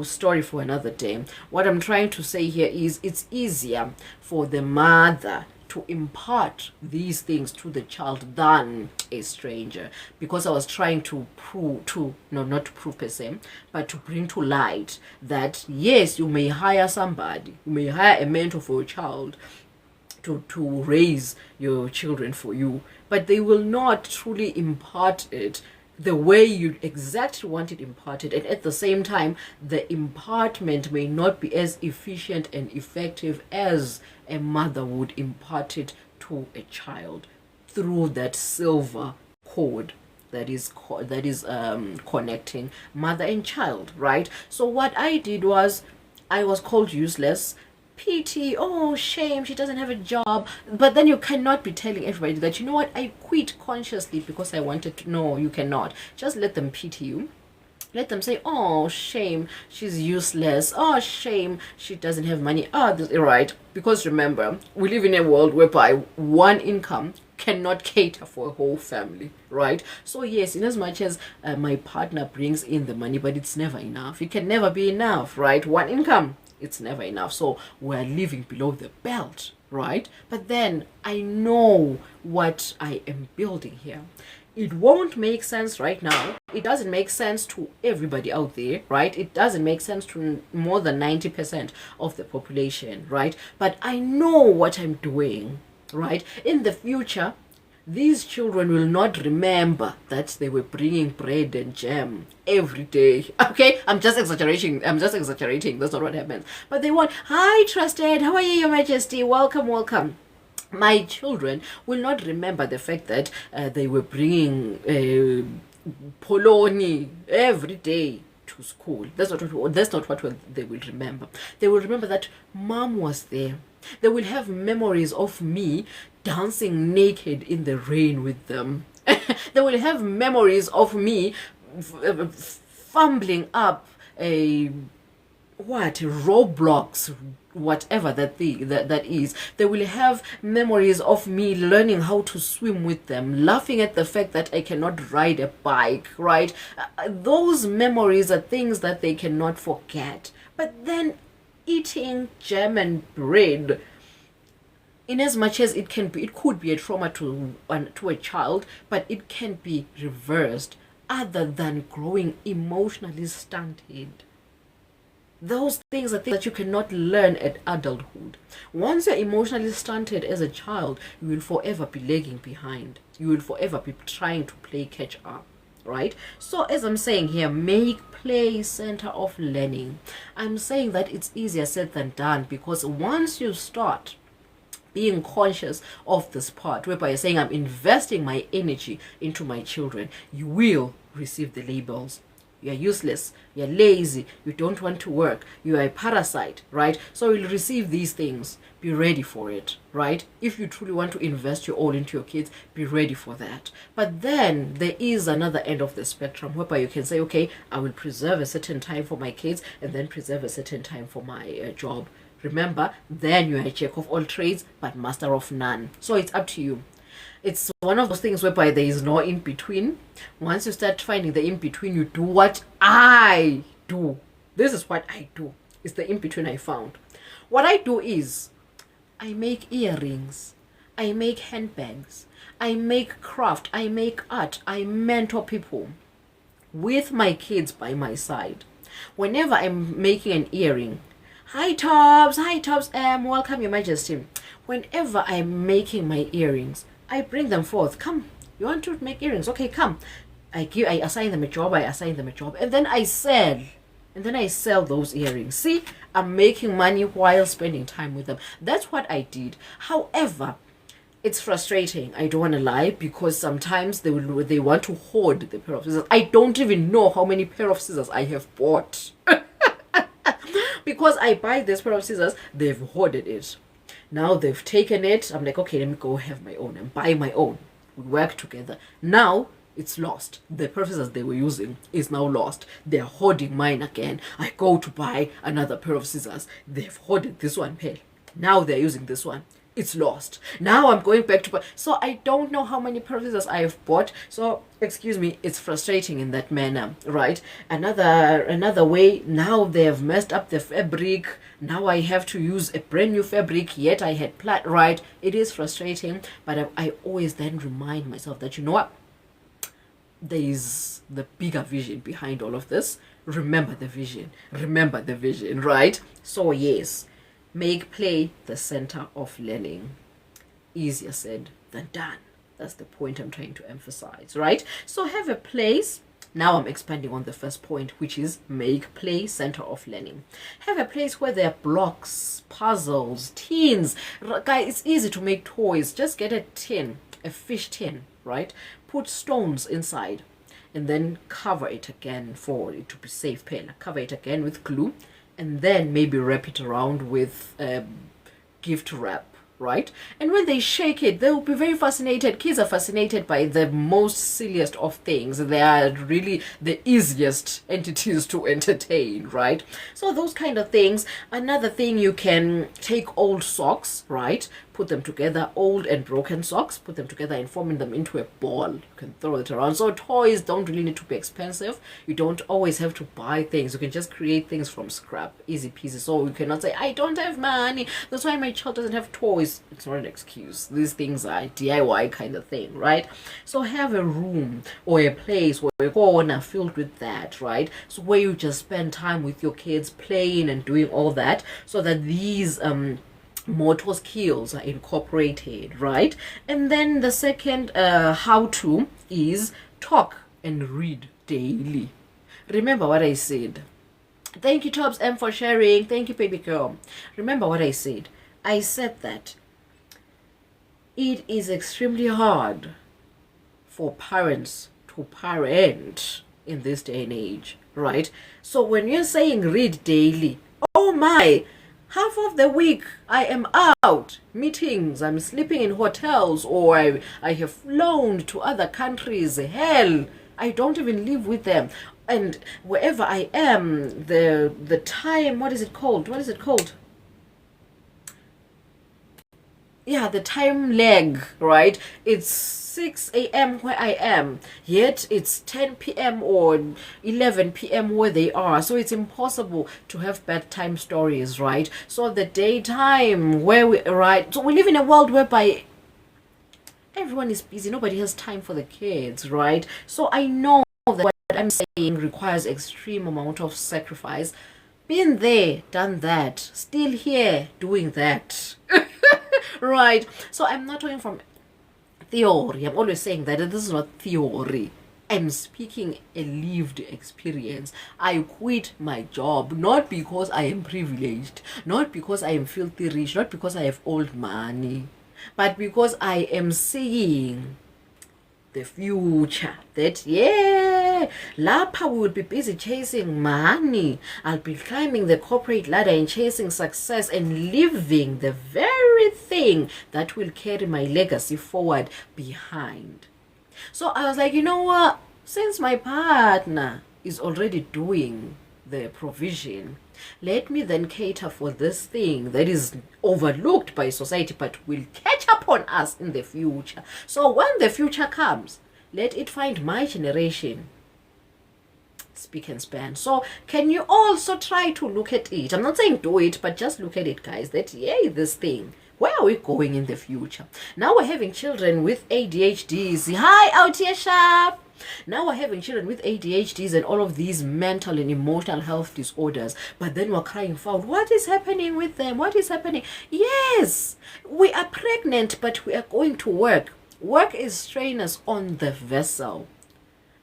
[SPEAKER 1] Story for another day. What I'm trying to say here is, it's easier for the mother to impart these things to the child than a stranger, because I was trying to prove to, no, not to prove per se, but to bring to light that yes, you may hire somebody, you may hire a mentor for a child to raise your children for you, but they will not truly impart it the way you exactly want it imparted. And at the same time, the impartment may not be as efficient and effective as a mother would impart it to a child through that silver cord that is connecting mother and child, right? So what I did was, I was called useless, pity, oh shame, she doesn't have a job. But then you cannot be telling everybody that, you know what, I quit consciously because I wanted to. No, you cannot. Just let them pity you. Let them say, oh shame, she's useless, oh shame, she doesn't have money. Right? Because remember, we live in a world whereby one income cannot cater for a whole family, right? So yes, in as much as my partner brings in the money, but it's never enough. It can never be enough, right? One income, it's never enough. So we're living below the belt, right? But then I know what I am building here. It won't make sense right now. It doesn't make sense to everybody out there, right? It doesn't make sense to more than 90% of the population, right? But I know what I'm doing, right? In the future, these children will not remember that they were bringing bread and jam every day. Okay, I'm just exaggerating. That's not what happens. But they want, hi, trusted. How are you, Your Majesty? Welcome, welcome. My children will not remember the fact that they were bringing polony every day to school. That's not what they will remember. They will remember that mom was there. They will have memories of me dancing naked in the rain with them. They will have memories of me fumbling up a Roblox, whatever that is. They will have memories of me learning how to swim with them, laughing at the fact that I cannot ride a bike, right? Those memories are things that they cannot forget. But then eating jam and bread, in as much as it could be a trauma to a child, but it can be reversed other than growing emotionally stunted. Those things are things that you cannot learn at adulthood. Once you're emotionally stunted as a child, you will forever be lagging behind. You will forever be trying to play catch up, right? So as I'm saying here, make play center of learning. I'm saying that it's easier said than done, because once you start being conscious of this part, whereby you're saying, I'm investing my energy into my children, you will receive the labels. You're useless, you're lazy, you don't want to work, you are a parasite, right? So you'll receive these things. Be ready for it, right? If you truly want to invest your all into your kids, be ready for that. But then there is another end of the spectrum whereby you can say, okay, I will preserve a certain time for my kids and then preserve a certain time for my job. Remember, then you are a jack of all trades but master of none. So it's up to you. It's one of those things whereby there is no in between. Once you start finding the in between, you do what I do. This is what I do. It's the in between I found. What I do is I make earrings, I make handbags, I make craft, I make art, I mentor people with my kids by my side. Whenever I'm making an earring, hi Tops, welcome Your Majesty. Whenever I'm making my earrings, I bring them forth. Come, you want to make earrings? Okay, come. I assign them a job, and then I sell those earrings. See, I'm making money while spending time with them. That's what I did. However, it's frustrating, I don't want to lie, because sometimes they want to hoard the pair of scissors. I don't even know how many pair of scissors I have bought. Because I buy this pair of scissors, they've hoarded it. Now they've taken it. I'm like, okay, let me go have my own and buy my own. We work together. Now it's lost. The pair of scissors they were using is now lost. They're hoarding mine again. I go to buy another pair of scissors. They've hoarded this one pair. Now they're using this one. It's lost. Now I'm going back to buy. So I don't know how many pair of scissors I have bought. So excuse me, it's frustrating in that manner, right? Another way, now they have messed up the fabric. Now I have to use a brand new fabric, yet I had planned, right? It is frustrating, but I always then remind myself that, you know what? There is the bigger vision behind all of this. Remember the vision. Remember the vision, right? So yes, make play the center of learning. Easier said than done. That's the point I'm trying to emphasize, right? So have a place. Now I'm expanding on the first point, which is make play center of learning. Have a place where there are blocks, puzzles, tins. Guys, it's easy to make toys. Just get a tin, a fish tin, right? put stones inside and then cover it again for it to be safe. Cover it again with glue and then maybe wrap it around with gift wrap, right? And when they shake it, they'll be very fascinated. Kids are fascinated by the most silliest of things. They are really the easiest entities to entertain, right? So those kind of things. Another thing, you can take old socks, right? Put them together, old and broken socks, put them together and forming them into a ball. You can throw it around. So toys don't really need to be expensive. You don't always have to buy things. You can just create things from scrap. Easy peasy. So you cannot say, I don't have money, that's why my child doesn't have toys. It's not an excuse. These things are DIY kind of thing, right? So have a room or a place or a corner filled with that, right? So where you just spend time with your kids playing and doing all that, so that these motor skills are incorporated, right? And then the second how to is talk and read daily. Remember what I said. Thank you, Tops M, for sharing. Thank you, baby girl. Remember what I said. I said that it is extremely hard for parents to parent in this day and age, right? So when you're saying read daily, oh my, half of the week I am out, meetings, I'm sleeping in hotels, or I have flown to other countries. Hell, I don't even live with them. And wherever I am, the time, what is it called? Yeah, the time lag, right? It's 6 a.m. where I am, yet it's 10 p.m. or 11 p.m. where they are. So it's impossible to have bedtime stories, right? So the daytime where we, right? So we live in a world whereby everyone is busy. Nobody has time for the kids, right? So I know that what I'm saying requires extreme amount of sacrifice. Been there, done that, still here doing that. Right? So I'm not talking from theory. I'm always saying that this is not theory. I'm speaking a lived experience. I quit my job not because I am privileged, not because I am filthy rich, not because I have old money, but because I am seeing the future. That, yeah, lapha we will be busy chasing money. I'll be climbing the corporate ladder and chasing success and living the very thing that will carry my legacy forward behind. So I was like, you know what? Since my partner is already doing the provision, let me then cater for this thing that is overlooked by society but will catch up on us in the future. So when the future comes, let it find my generation. Speak and span. So can you also try to look at it? I'm not saying do it, but just look at it, guys, that yay, this thing, where are we going in the future? Now we're having children with ADHDs. Hi, out here, sharp. Now we're having children with ADHDs and all of these mental and emotional health disorders, but then we're crying foul. What is happening with them? What is happening? Yes, we are pregnant, but we are going to work. Work is strenuous on the vessel,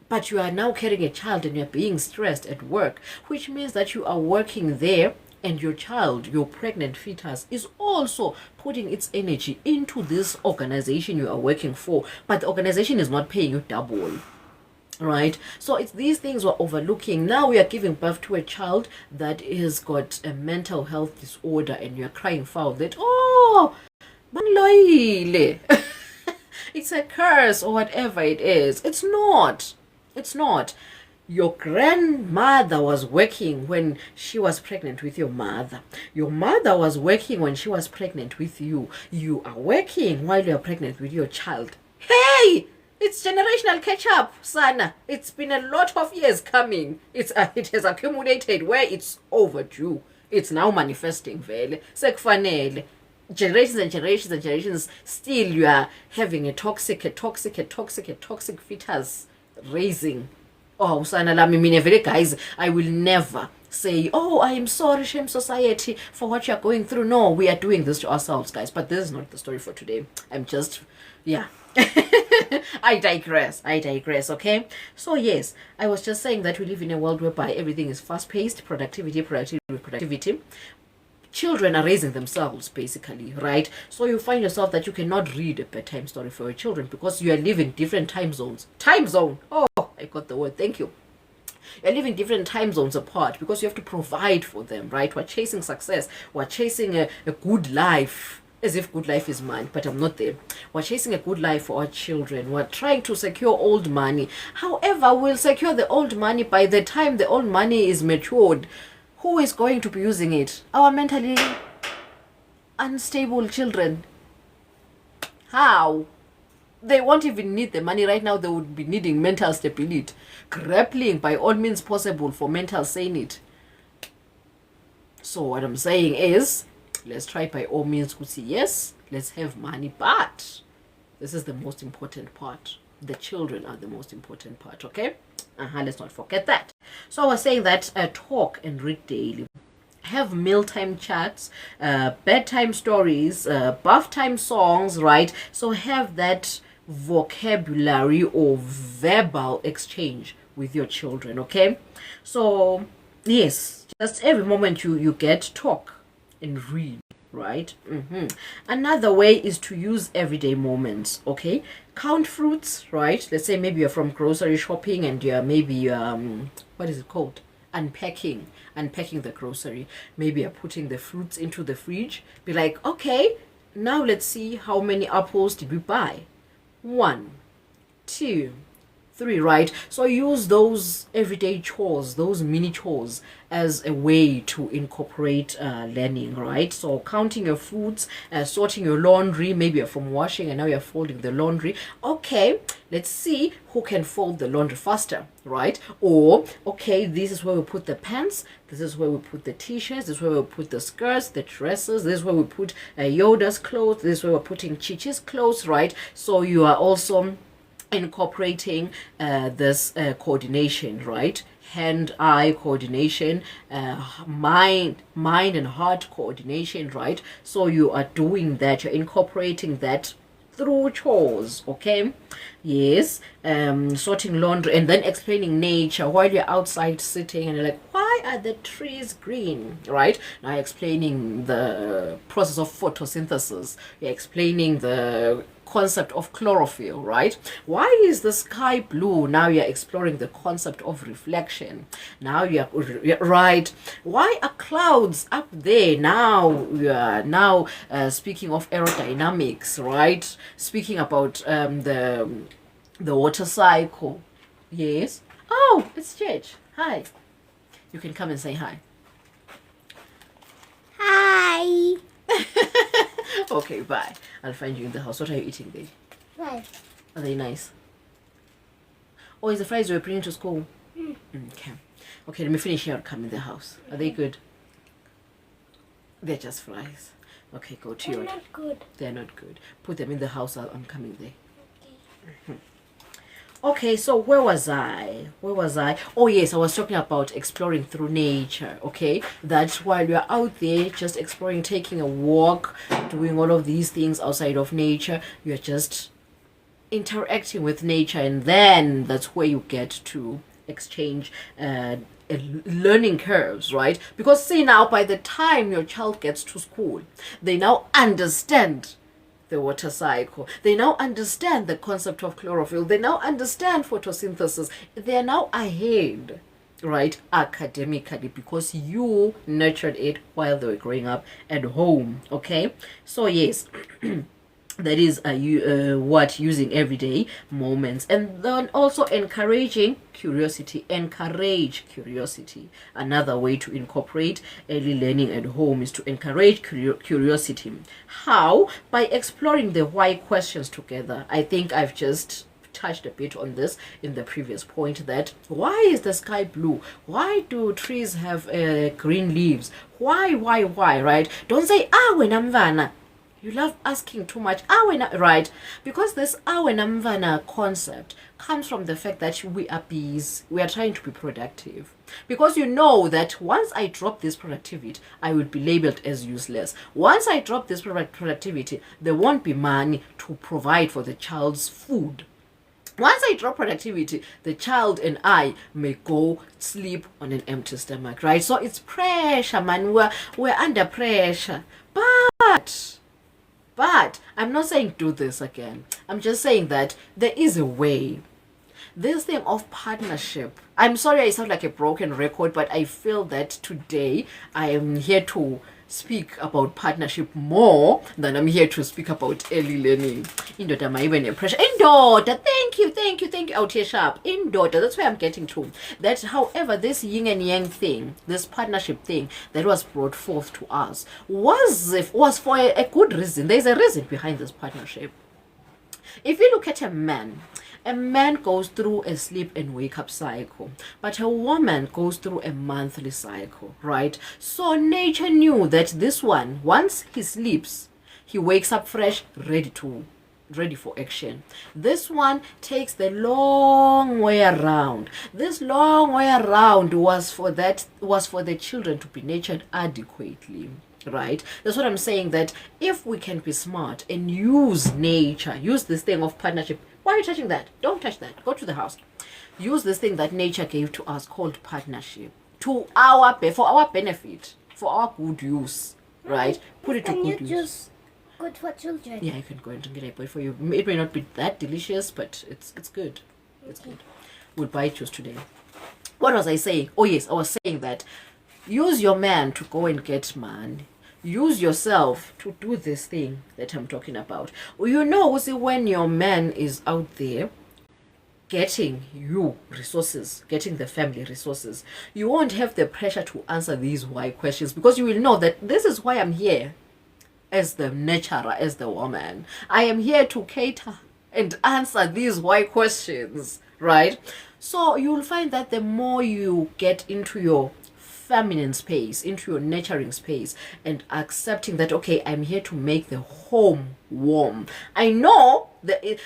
[SPEAKER 1] but you are now carrying a child and you're being stressed at work, which means that you are working there and your child, your pregnant fetus, is also putting its energy into this organization you are working for, but the organization is not paying you double. Right? So it's these things we're overlooking. Now we are giving birth to a child that has got a mental health disorder and you're crying foul that, oh, banloile. It's a curse or whatever it is. It's not. It's not. Your grandmother was working when she was pregnant with your mother. Your mother was working when she was pregnant with you. You are working while you're pregnant with your child. Hey! It's generational catch-up, Sana. It's been a lot of years coming. It has accumulated where it's overdue. It's now manifesting, vele. Sekufanele. Generations and generations and generations, still you are having a toxic fetus raising. Oh, Sana lami mina vele, guys, I will never say, oh, I am sorry, shame society for what you're going through. No, we are doing this to ourselves, guys. But this is not the story for today. I'm just, yeah. I digress, okay? So yes, I was just saying that we live in a world whereby everything is fast-paced, productivity. children are raising themselves, basically, right? So you find yourself that you cannot read a bedtime story for your children because you are living different time zones. Time zone. Oh, I got the word. Thank you. You're living different time zones apart because you have to provide for them, right? We're chasing success. We're chasing a good life, as if good life is mine, but I'm not there. We're chasing a good life for our children. We're trying to secure old money. However, we'll secure the old money by the time the old money is matured. Who is going to be using it? Our mentally unstable children. How? They won't even need the money right now. They would be needing mental stability. Grappling by all means possible for mental sanity. So what I'm saying is, let's try by all means to say yes, let's have money, but this is the most important part. The children are the most important part, okay? Let's not forget that. So I was saying that talk and read daily. Have mealtime chats, bedtime stories, bath time songs, right? So have that vocabulary or verbal exchange with your children, okay? So yes, just every moment you get, talk and read, right? Another way is to use everyday moments, okay? Count fruits, right? Let's say maybe you're from grocery shopping and you're maybe what is it called, unpacking the grocery. Maybe you're putting the fruits into the fridge. Be like, okay, now let's see how many apples did we buy. 1, 2, 3, right? So use those everyday chores, those mini chores, as a way to incorporate learning, right? So counting your foods, sorting your laundry. Maybe you're from washing and now you're folding the laundry. Okay, let's see who can fold the laundry faster, right? Or, okay, this is where we put the pants, this is where we put the t-shirts, this is where we put the skirts, the dresses, this is where we put Yoda's clothes, this is where we're putting Chichi's clothes, right? So you are also incorporating this coordination, right? Hand-eye coordination, mind and heart coordination, right? So you are doing that, you're incorporating that through chores, okay? Yes, sorting laundry and then explaining nature while you're outside sitting and you're like, why are the trees green, right? Now explaining the process of photosynthesis, you're explaining the concept of chlorophyll, right? Why is the sky blue? Now you're exploring the concept of reflection. Now you're right. Why are clouds up there? Now you are speaking of aerodynamics, right? Speaking about the water cycle. Yes. Oh, it's Church. Hi. You can come and say hi.
[SPEAKER 2] Hi.
[SPEAKER 1] Okay, bye. I'll find you in the house. What are you eating there?
[SPEAKER 2] Fries.
[SPEAKER 1] Are they nice? Oh, is the fries you were bringing to school? Okay. Okay, let me finish here and come in the house. Are they good? They're just fries. Okay, go to
[SPEAKER 2] They're
[SPEAKER 1] your...
[SPEAKER 2] not good.
[SPEAKER 1] They're not good. Put them in the house. I'm coming there.
[SPEAKER 2] Okay.
[SPEAKER 1] Okay, so where was I? Oh yes, I was talking about exploring through nature, okay? That while you're out there just exploring, taking a walk, doing all of these things outside of nature, you're just interacting with nature, and then that's where you get to exchange learning curves, right? Because see, now by the time your child gets to school, they now understand the water cycle. They now understand the concept of chlorophyll. They now understand photosynthesis. They are now ahead, right, academically, because you nurtured it while they were growing up at home, okay? So yes, that is using everyday moments, and then also encouraging curiosity. Encourage curiosity. Another way to incorporate early learning at home is to encourage curiosity. How? By exploring the why questions together. I think I've just touched a bit on this in the previous point, that why is the sky blue? Why do trees have green leaves? Why, right? Don't say when I'm vana. You love asking too much. Right? Because this awenamvana concept comes from the fact that we are bees. We are trying to be productive. Because you know that once I drop this productivity, I will be labeled as useless. Once I drop this productivity, there won't be money to provide for the child's food. Once I drop productivity, the child and I may go sleep on an empty stomach, right? So it's pressure, man. We're under pressure. But I'm not saying do this again. I'm just saying that there is a way. This thing of partnership. I'm sorry I sound like a broken record, but I feel that today I am here to speak about partnership more than I'm here to speak about early learning. Indoda mayibe pressure. Indoda, thank you. Out here sharp. Indoda, that's where I'm getting to. That however, this yin and yang thing, this partnership thing that was brought forth to us was for a good reason. There's a reason behind this partnership. If you look at a man goes through a sleep and wake up cycle, but a woman goes through a monthly cycle, right? So nature knew that this one, once he sleeps, he wakes up fresh, ready for action. This one takes the long way around. This long way around was for the children to be nurtured adequately. Right? That's what I'm saying, that if we can be smart and use nature, use this thing of partnership. Why are you touching that? Don't touch that. Go to the house. Use this thing that nature gave to us called partnership for our benefit, for our good use. Right? Put it to good use.
[SPEAKER 2] Just good for children.
[SPEAKER 1] Yeah, you can go and get a boy for you. It may not be that delicious, but it's good. It's good. We'll buy juice today. What was I saying? Oh yes, I was saying that use your man to go and get money. Use yourself to do this thing that I'm talking about. You know, see, when your man is out there getting you resources, getting the family resources, you won't have the pressure to answer these why questions, because you will know that this is why I'm here as the nurturer, as the woman. I am here to cater and answer these why questions, right? So you'll find that the more you get into your feminine space, into your nurturing space, and accepting that, okay, I'm here to make the home warm. I know the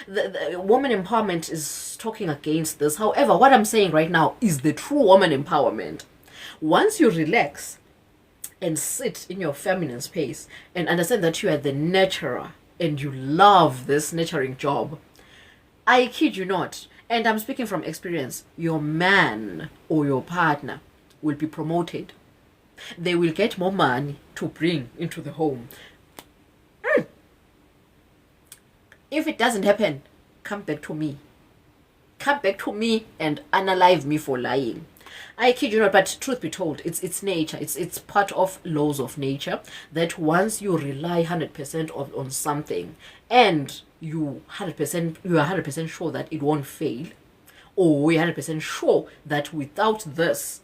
[SPEAKER 1] woman empowerment is talking against this. However, what I'm saying right now is the true woman empowerment. Once you relax and sit in your feminine space and understand that you are the nurturer and you love this nurturing job, I kid you not, and I'm speaking from experience, your man or your partner will be promoted. They will get more money to bring into the home. If it doesn't happen, come back to me. Come back to me and unalive me for lying. I kid you not, but truth be told, it's nature. It's part of laws of nature that once you rely 100% on something and you are 100% sure that it won't fail, or you're 100% sure that without this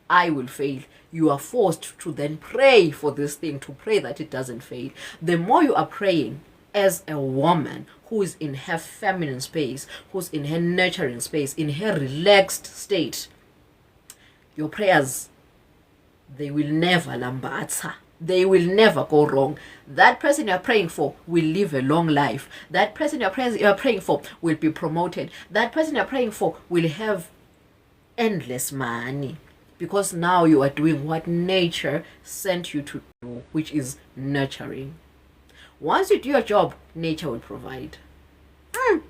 [SPEAKER 1] I will fail, you are forced to then pray for this thing, to pray that it doesn't fail. The more you are praying as a woman who is in her feminine space, who's in her nurturing space, in her relaxed state, your prayers, they will never lambatha. They will never go wrong. That person you're praying for will live a long life. That person you're praying for will be promoted. That person you're praying for will have endless money. Because now you are doing what nature sent you to do, which is nurturing. Once you do your job, nature will provide. I'm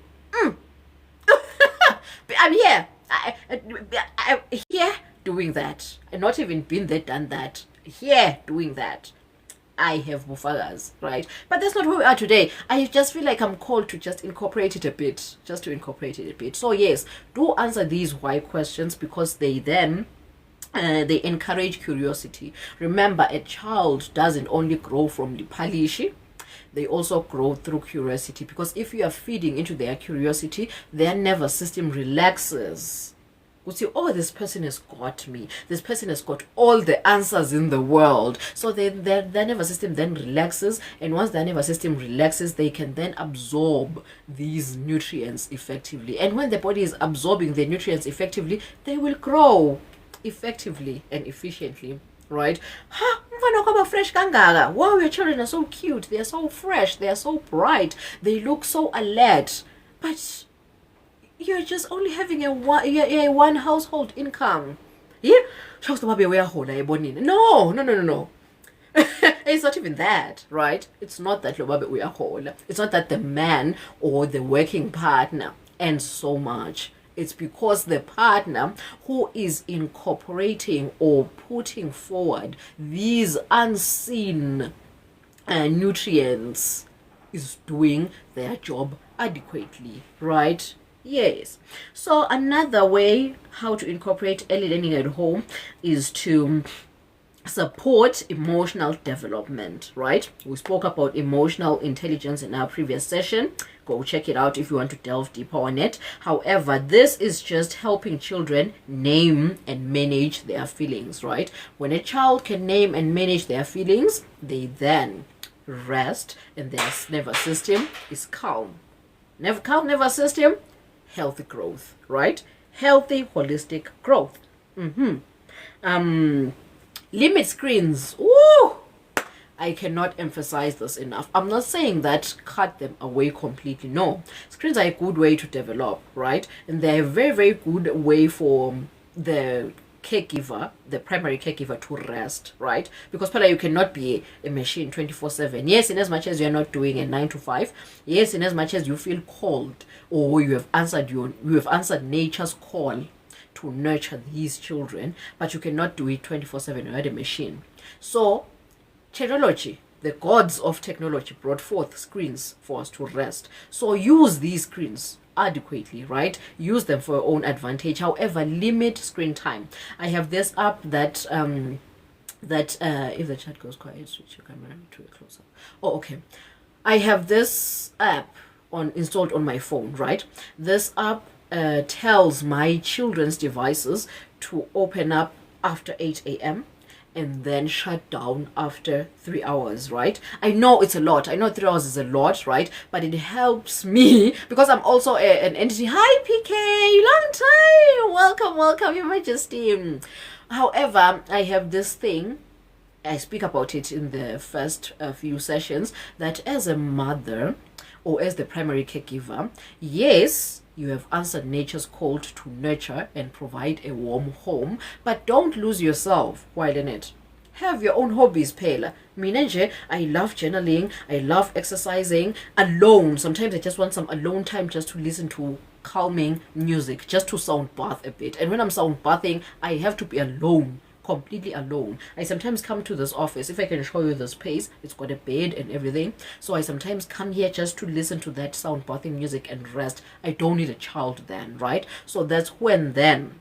[SPEAKER 1] here. I'm here doing that. And not even been there, done that. Here doing that. I have bufagas, right? But that's not who we are today. I just feel like I'm called to just incorporate it a bit. So yes, do answer these why questions, because they then they encourage curiosity. Remember, a child doesn't only grow from lipalishi, they also grow through curiosity, because if you are feeding into their curiosity, their nervous system relaxes. You see, oh, this person has got me. This person has got all the answers in the world. So their nervous system then relaxes, and once their nervous system relaxes, they can then absorb these nutrients effectively. And when the body is absorbing the nutrients effectively, they will grow effectively and efficiently, right? Fresh kangaka. Wow, your children are so cute. They are so fresh. They are so bright. They look so alert. But you're just only having a one household income. Yeah? No. It's not even that, right? It's not that it's not that the man or the working partner and so much. It's because the partner who is incorporating or putting forward these unseen nutrients is doing their job adequately, right? Yes. So another way how to incorporate early learning at home is to support emotional development, right? We spoke about emotional intelligence in our previous session. Go check it out if you want to delve deeper on it. However, this is just helping children name and manage their feelings, right? When a child can name and manage their feelings, they then rest and their nervous system is calm. Calm nervous system, healthy growth, right? Healthy holistic growth. Limit screens. Ooh, I cannot emphasize this enough. I'm not saying that cut them away completely. No, screens are a good way to develop, right? And they're a very, very good way for the caregiver, the primary caregiver, to rest, right? Because you cannot be a machine 24/7. Yes, in as much as you're not doing a 9 to 5. Yes, in as much as you feel called, or you have answered nature's call to nurture these children, but you cannot do it 24/7. You're not a machine. So technology, the gods of technology, brought forth screens for us to rest. So use these screens adequately, right? Use them for your own advantage. However, limit screen time. I have this app that if the chat goes quiet, switch your camera to a close up. Oh, okay. I have this app installed on my phone, right? This app tells my children's devices to open up after 8 a.m. and then shut down after 3 hours, right? I know it's a lot. I know 3 hours is a lot, right? But it helps me because I'm also an entity. Hi, PK. Long time. Welcome, Your Majesty. However, I have this thing. I speak about it in the first few sessions, that as a mother or as the primary caregiver, yes, you have answered nature's call to nurture and provide a warm home, but don't lose yourself while in it. Have your own hobbies, Pela. Minenje, I love journaling, I love exercising alone. Sometimes I just want some alone time just to listen to calming music, just to sound bath a bit. And when I'm sound bathing, I have to be alone, completely alone. I sometimes come to this office. If I can show you the space, it's got a bed and everything. So I sometimes come here just to listen to that sound bathing music and rest. I don't need a child then, right? So that's when then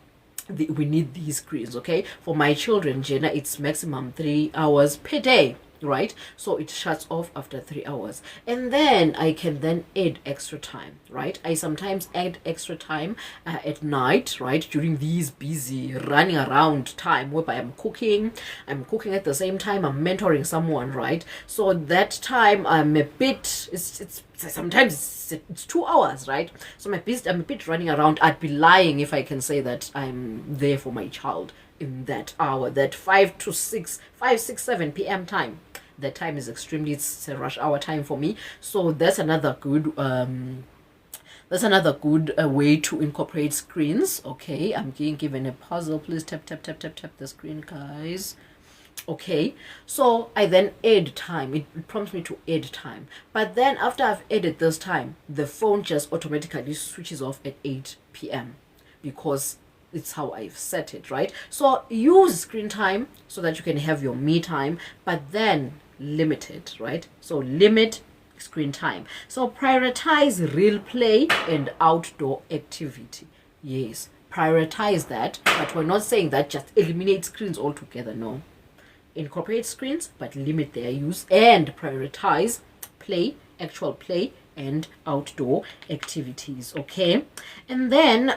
[SPEAKER 1] we need these screens, okay? For my children, Jenna, it's maximum 3 hours per day, right? So it shuts off after 3 hours, and then I can then add extra time, right? I sometimes add extra time at night, right, during these busy running around time whereby I'm cooking at the same time I'm mentoring someone, right? So that time I'm a bit, it's sometimes it's 2 hours, right? So I'm a bit running around. I'd be lying if I can say that I'm there for my child in that hour, that 5 to 6, 7 p.m. time. That time is it's a rush hour time for me. So that's another good way to incorporate screens. Okay, I'm being given a puzzle. Please tap the screen, guys. Okay, so I then add time. It prompts me to add time, but then after I've added this time, the phone just automatically switches off at 8 p.m. because it's how I've set it, right? So use screen time so that you can have your me time, but then limit it, right? So limit screen time. So prioritize real play and outdoor activity. Yes, prioritize that, but we're not saying that just eliminate screens altogether. No, incorporate screens but limit their use and prioritize play, actual play, and outdoor activities. Okay, and then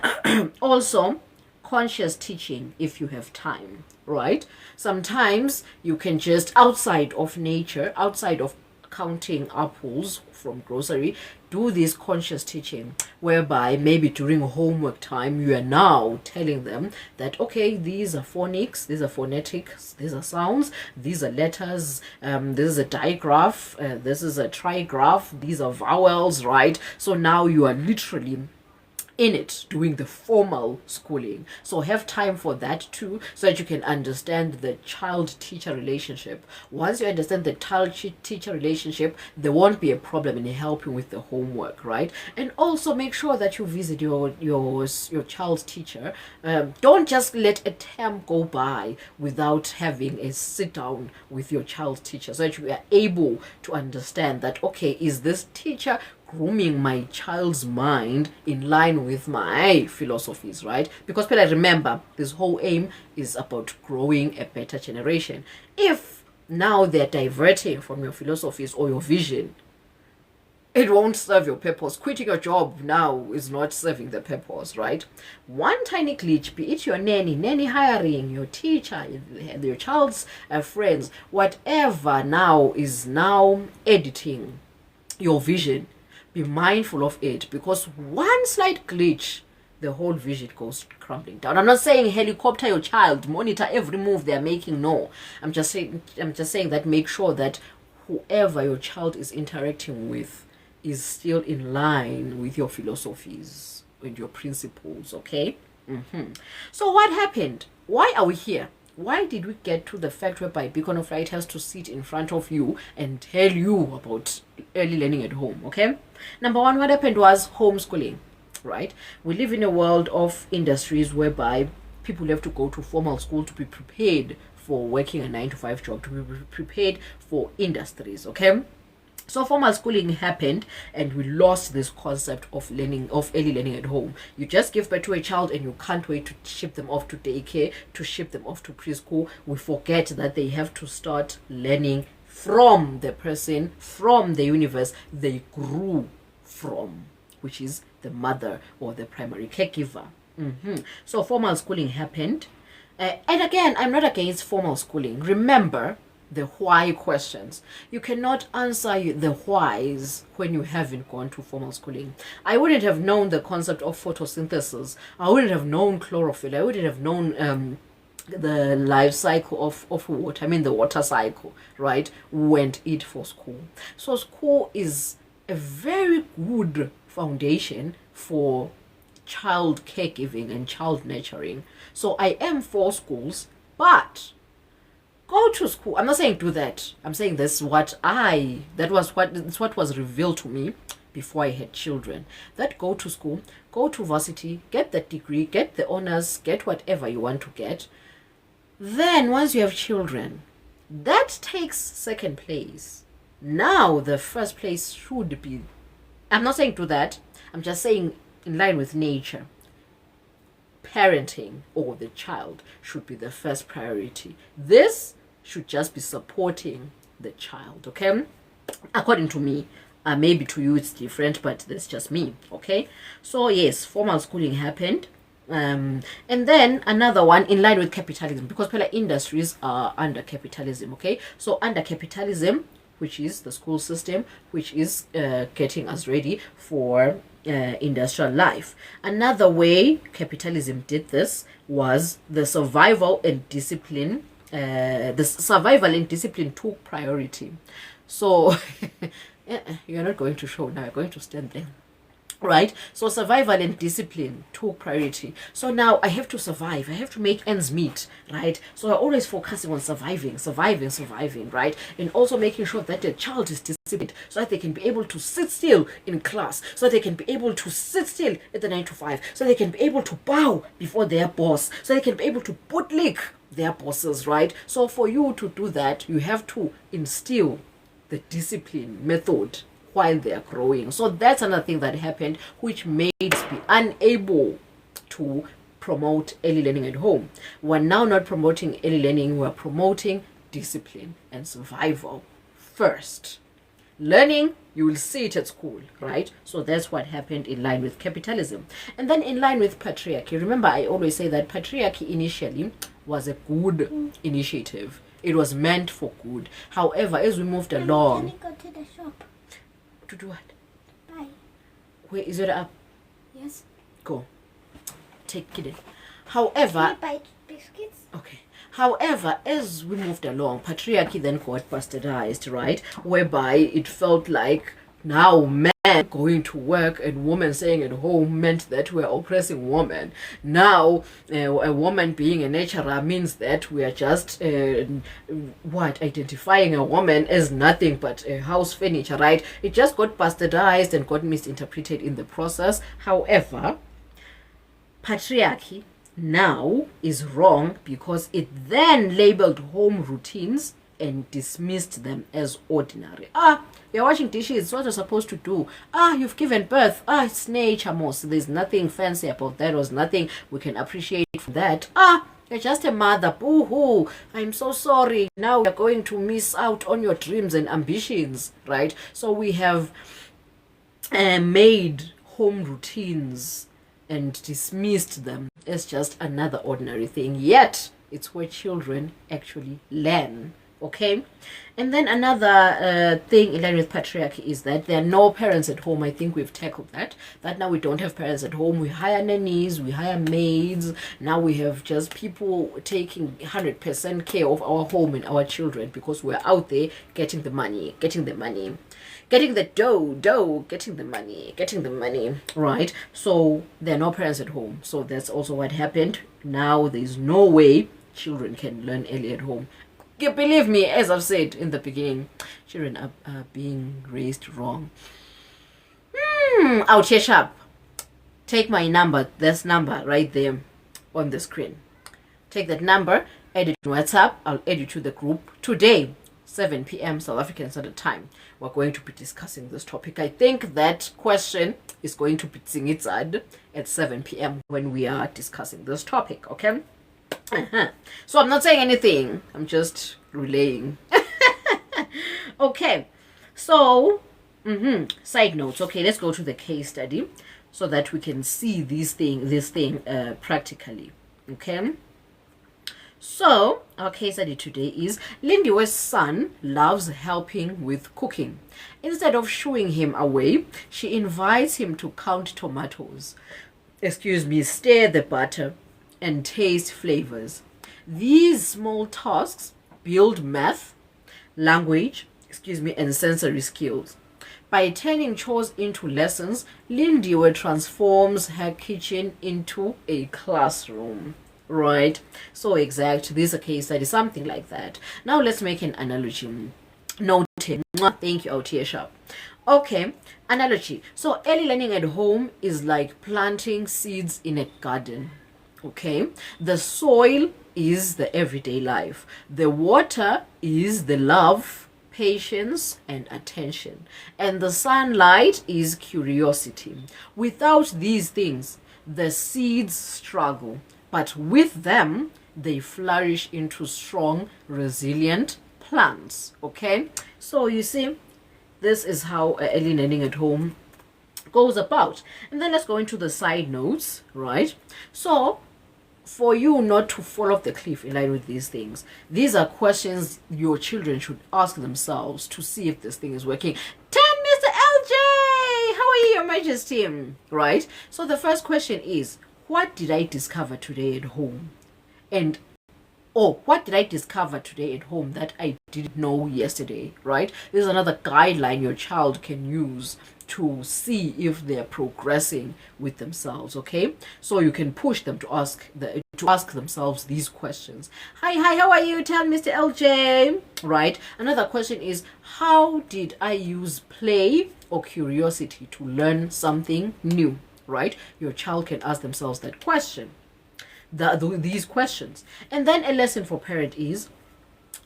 [SPEAKER 1] also conscious teaching if you have time, right? Sometimes you can just outside of nature, outside of counting apples from grocery, do this conscious teaching whereby maybe during homework time you are now telling them that, okay, these are phonics, these are phonetics, these are sounds, these are letters, this is a digraph, this is a trigraph, these are vowels, right? So now you are literally in it doing the formal schooling. So have time for that too, so that you can understand the child-teacher relationship. Once you understand the child-teacher relationship, there won't be a problem in helping with the homework, right? And also make sure that you visit your child's teacher. Don't just let a term go by without having a sit down with your child's teacher, so that you are able to understand that, okay, is this teacher grooming my child's mind in line with my philosophies, right? Because remember, this whole aim is about growing a better generation. If now they're diverting from your philosophies or your vision, it won't serve your purpose. Quitting your job now is not serving the purpose, right? One tiny glitch, be it your nanny hiring, your teacher, your child's friends, whatever now is now editing your vision, be mindful of it, because one slight glitch, the whole vision goes crumbling down. I'm not saying helicopter your child, monitor every move they're making. No, I'm just saying that make sure that whoever your child is interacting with is still in line with your philosophies and your principles. Okay. So what happened? Why are we here? Why did we get to the fact whereby Beacon of Light has to sit in front of you and tell you about early learning at home? Okay. Number one, what happened was homeschooling, right? We live in a world of industries whereby people have to go to formal school to be prepared for working a 9-to-5 job, to be prepared for industries. Okay. So formal schooling happened, and we lost this concept of early learning at home. You just give birth to a child and you can't wait to ship them off to daycare, to ship them off to preschool. We forget that they have to start learning from the person, from the universe they grew from, which is the mother or the primary caregiver. So formal schooling happened. And again, I'm not against formal schooling. Remember the why questions. You cannot answer the whys when you haven't gone to formal schooling. I wouldn't have known the concept of photosynthesis. I wouldn't have known chlorophyll. I wouldn't have known the life cycle of water. I mean the water cycle, right? Went it for school. So school is a very good foundation for child caregiving and child nurturing. So I am for schools, but go to school. I'm not saying do that. I'm saying that's what was revealed to me before I had children. That go to school, go to varsity, get that degree, get the honors, get whatever you want to get. Then once you have children, that takes second place. Now the first place should be, I'm not saying do that. I'm just saying in line with nature, parenting or the child should be the first priority. This should just be supporting the child, okay? According to me. Maybe to you it's different, but that's just me, okay? So yes, formal schooling happened. And then another one in line with capitalism, because industries are under capitalism, okay? So under capitalism, which is the school system, which is getting us ready for industrial life. Another way capitalism did this was the survival and discipline. The survival and discipline took priority. So you're not going to show now, you're going to stand there, right? So survival and discipline took priority. So now I have to survive, I have to make ends meet, right? So I'm always focusing on surviving, right? And also making sure that the child is disciplined, so that they can be able to sit still in class, so that they can be able to sit still at the 9-to-5, so they can be able to bow before their boss, so they can be able to bootlick their bosses, right? So for you to do that, you have to instill the discipline method while they are growing. So that's another thing that happened, which made us be unable to promote early learning at home. We're now not promoting early learning, we're promoting discipline and survival first. Learning, you will see it at school, right? So that's what happened in line with capitalism. And then in line with patriarchy. Remember, I always say that patriarchy initially was a good initiative. It was meant for good. However, as we moved along...
[SPEAKER 2] Can we go to the shop?
[SPEAKER 1] To do what?
[SPEAKER 2] Bye.
[SPEAKER 1] Where is it up?
[SPEAKER 2] Yes.
[SPEAKER 1] Go. Take it in. However...
[SPEAKER 2] Can we buy biscuits?
[SPEAKER 1] Okay. However, as we moved along, patriarchy then got bastardized, right? Whereby it felt like now men going to work and woman staying at home meant that we're oppressing women. Now, a woman being a nurturer means that we are just identifying a woman as nothing but a house furniture, right? It just got bastardized and got misinterpreted in the process. However, patriarchy now is wrong because it then labeled home routines and dismissed them as ordinary. You're washing dishes, it's what you're supposed to do. You've given birth. It's nature, most. There's nothing fancy about that. There's nothing we can appreciate from that. You're just a mother. Boo-hoo. I'm so sorry. Now you're going to miss out on your dreams and ambitions, right? So we have made home routines and dismissed them as just another ordinary thing. Yet, it's where children actually learn. Okay, and then another thing in line with patriarchy is that there are no parents at home. I think we've tackled that now we don't have parents at home. We hire nannies, we hire maids. Now we have just people taking 100% care of our home and our children because we're out there getting the money, getting the money, right? So there are no parents at home, so that's also what happened. Now there's no way children can learn early at home. Believe me, as I've said in the beginning, children are being raised wrong. Out here sharp. Take my number, this number right there on the screen. Take that number, add it to WhatsApp. I'll add you to the group today, 7 p.m. South African Standard Time. We're going to be discussing this topic. I think that question is going to be zingitsad at 7 p.m. when we are discussing this topic, okay? So I'm not saying anything, I'm just relaying. Okay, so side notes. Okay, let's go to the case study so that we can see this thing practically. Okay, so our case study today is Lindiwe's son loves helping with cooking. Instead of shooing him away, she invites him to count tomatoes, stir the butter, and taste flavors. These small tasks build math, language, and sensory skills. By turning chores into lessons, Lindiwe transforms her kitchen into a classroom. Right? So exact. This is a case study, something like that. Now let's make an analogy. Noted. Thank you, Altia Sharp. Okay, analogy. So early learning at home is like planting seeds in a garden. Okay, the soil is the everyday life. The water is the love, patience, and attention. And the sunlight is curiosity. Without these things, the seeds struggle. But with them, they flourish into strong, resilient plants. Okay, so you see, this is how early learning at home goes about. And then let's go into the side notes, right? So for you not to fall off the cliff in line with these things, these are questions your children should ask themselves to see if this thing is working. Mr. LJ, how are you, Your Majesty? Right? So the first question is, what did I discover today at home? And what did I discover today at home that I didn't know yesterday, right? This is another guideline your child can use to see if they're progressing with themselves, okay? So you can push them to ask themselves these questions. Hi, how are you? Tell Mr. LJ, right? Another question is, how did I use play or curiosity to learn something new, right? Your child can ask themselves that question. These questions. And then a lesson for parent is,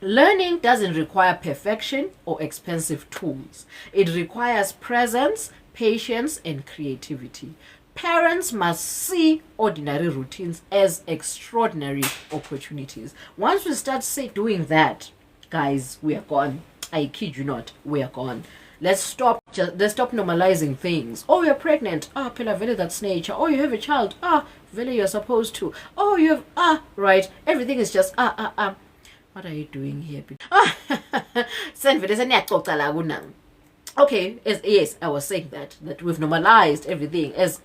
[SPEAKER 1] learning doesn't require perfection or expensive tools. It requires presence, patience, and creativity. Parents must see ordinary routines as extraordinary opportunities. Once we start doing that, guys, we are gone. I kid you not, we are gone. Let's stop normalizing things. Oh, you're pregnant. Pela vele, that's nature. Oh, you have a child. Vele, you're supposed to. Oh, you have right. Everything is just What are you doing here? Okay, yes, I was saying that we've normalized everything as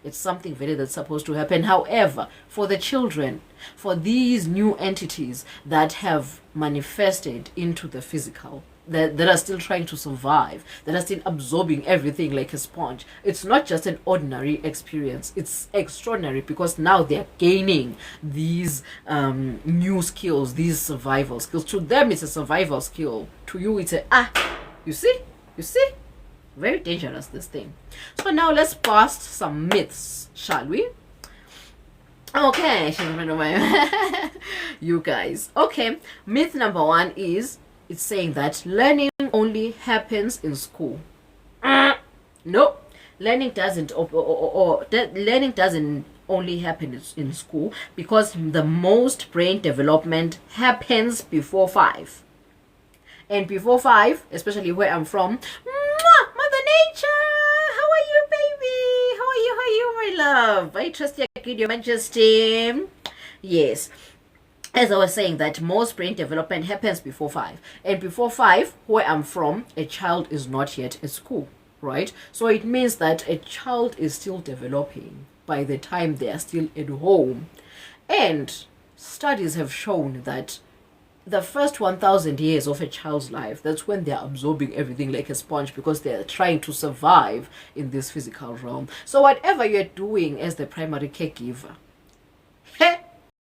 [SPEAKER 1] it's something very that's supposed to happen. However, for the children, for these new entities that have manifested into the physical, that are still trying to survive, that are still absorbing everything like a sponge. It's not just an ordinary experience, it's extraordinary, because now they're gaining these new skills, these survival skills. To them it's a survival skill, to you it's a you see very dangerous, this thing. So now let's bust some myths, shall we? Okay, you guys. Okay, myth number 1 is, it's saying that learning only happens in school. No, learning doesn't, learning doesn't only happen in school, because the most brain development happens before 5. And before 5, especially where I'm from, Mother Nature, how are you, baby? How are you, my love? I trust you, Your Majesty. Yes, as I was saying, that most brain development happens before 5. And before 5, where I'm from, a child is not yet at school, right? So it means that a child is still developing by the time they are still at home. And studies have shown that the first 1,000 years of a child's life, that's when they're absorbing everything like a sponge, because they're trying to survive in this physical realm. So whatever you're doing as the primary caregiver,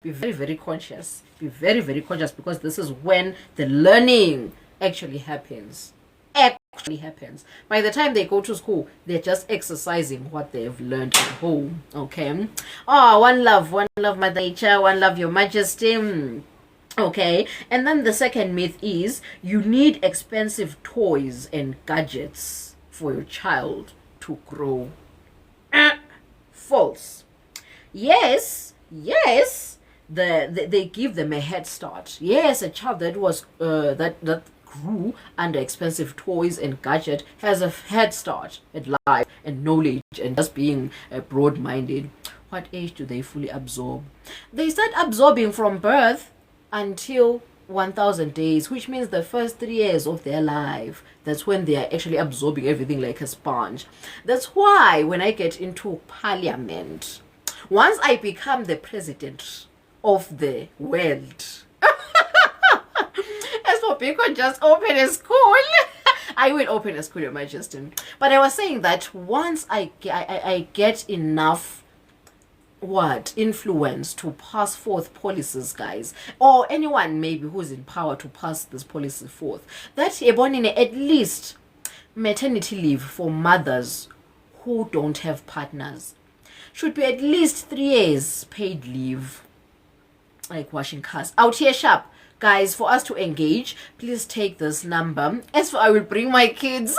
[SPEAKER 1] be very, very conscious. Be very, very conscious, because this is when the learning actually happens. By the time they go to school, they're just exercising what they've learned at home. Okay. One love, Mother Nature, one love, Your Majesty. Okay, and then the second myth is, you need expensive toys and gadgets for your child to grow. False. Yes, they give them a head start. Yes, a child that was that grew under expensive toys and gadget has a head start at life and knowledge and just being broad-minded. What age do they fully absorb? They start absorbing from birth until 1,000 days, which means the first 3 years of their life. That's when they are actually absorbing everything like a sponge. That's why when I get into parliament, once I become the president of the world, as for people just open a school, I will open a school, Your Majesty. But I was saying that once I get enough influence to pass forth policies, guys, or anyone maybe who's in power to pass this policy forth, that at least maternity leave for mothers who don't have partners should be at least 3 years paid leave, like washing cars out here sharp. Guys, for us to engage, please take this number. As for I will bring my kids.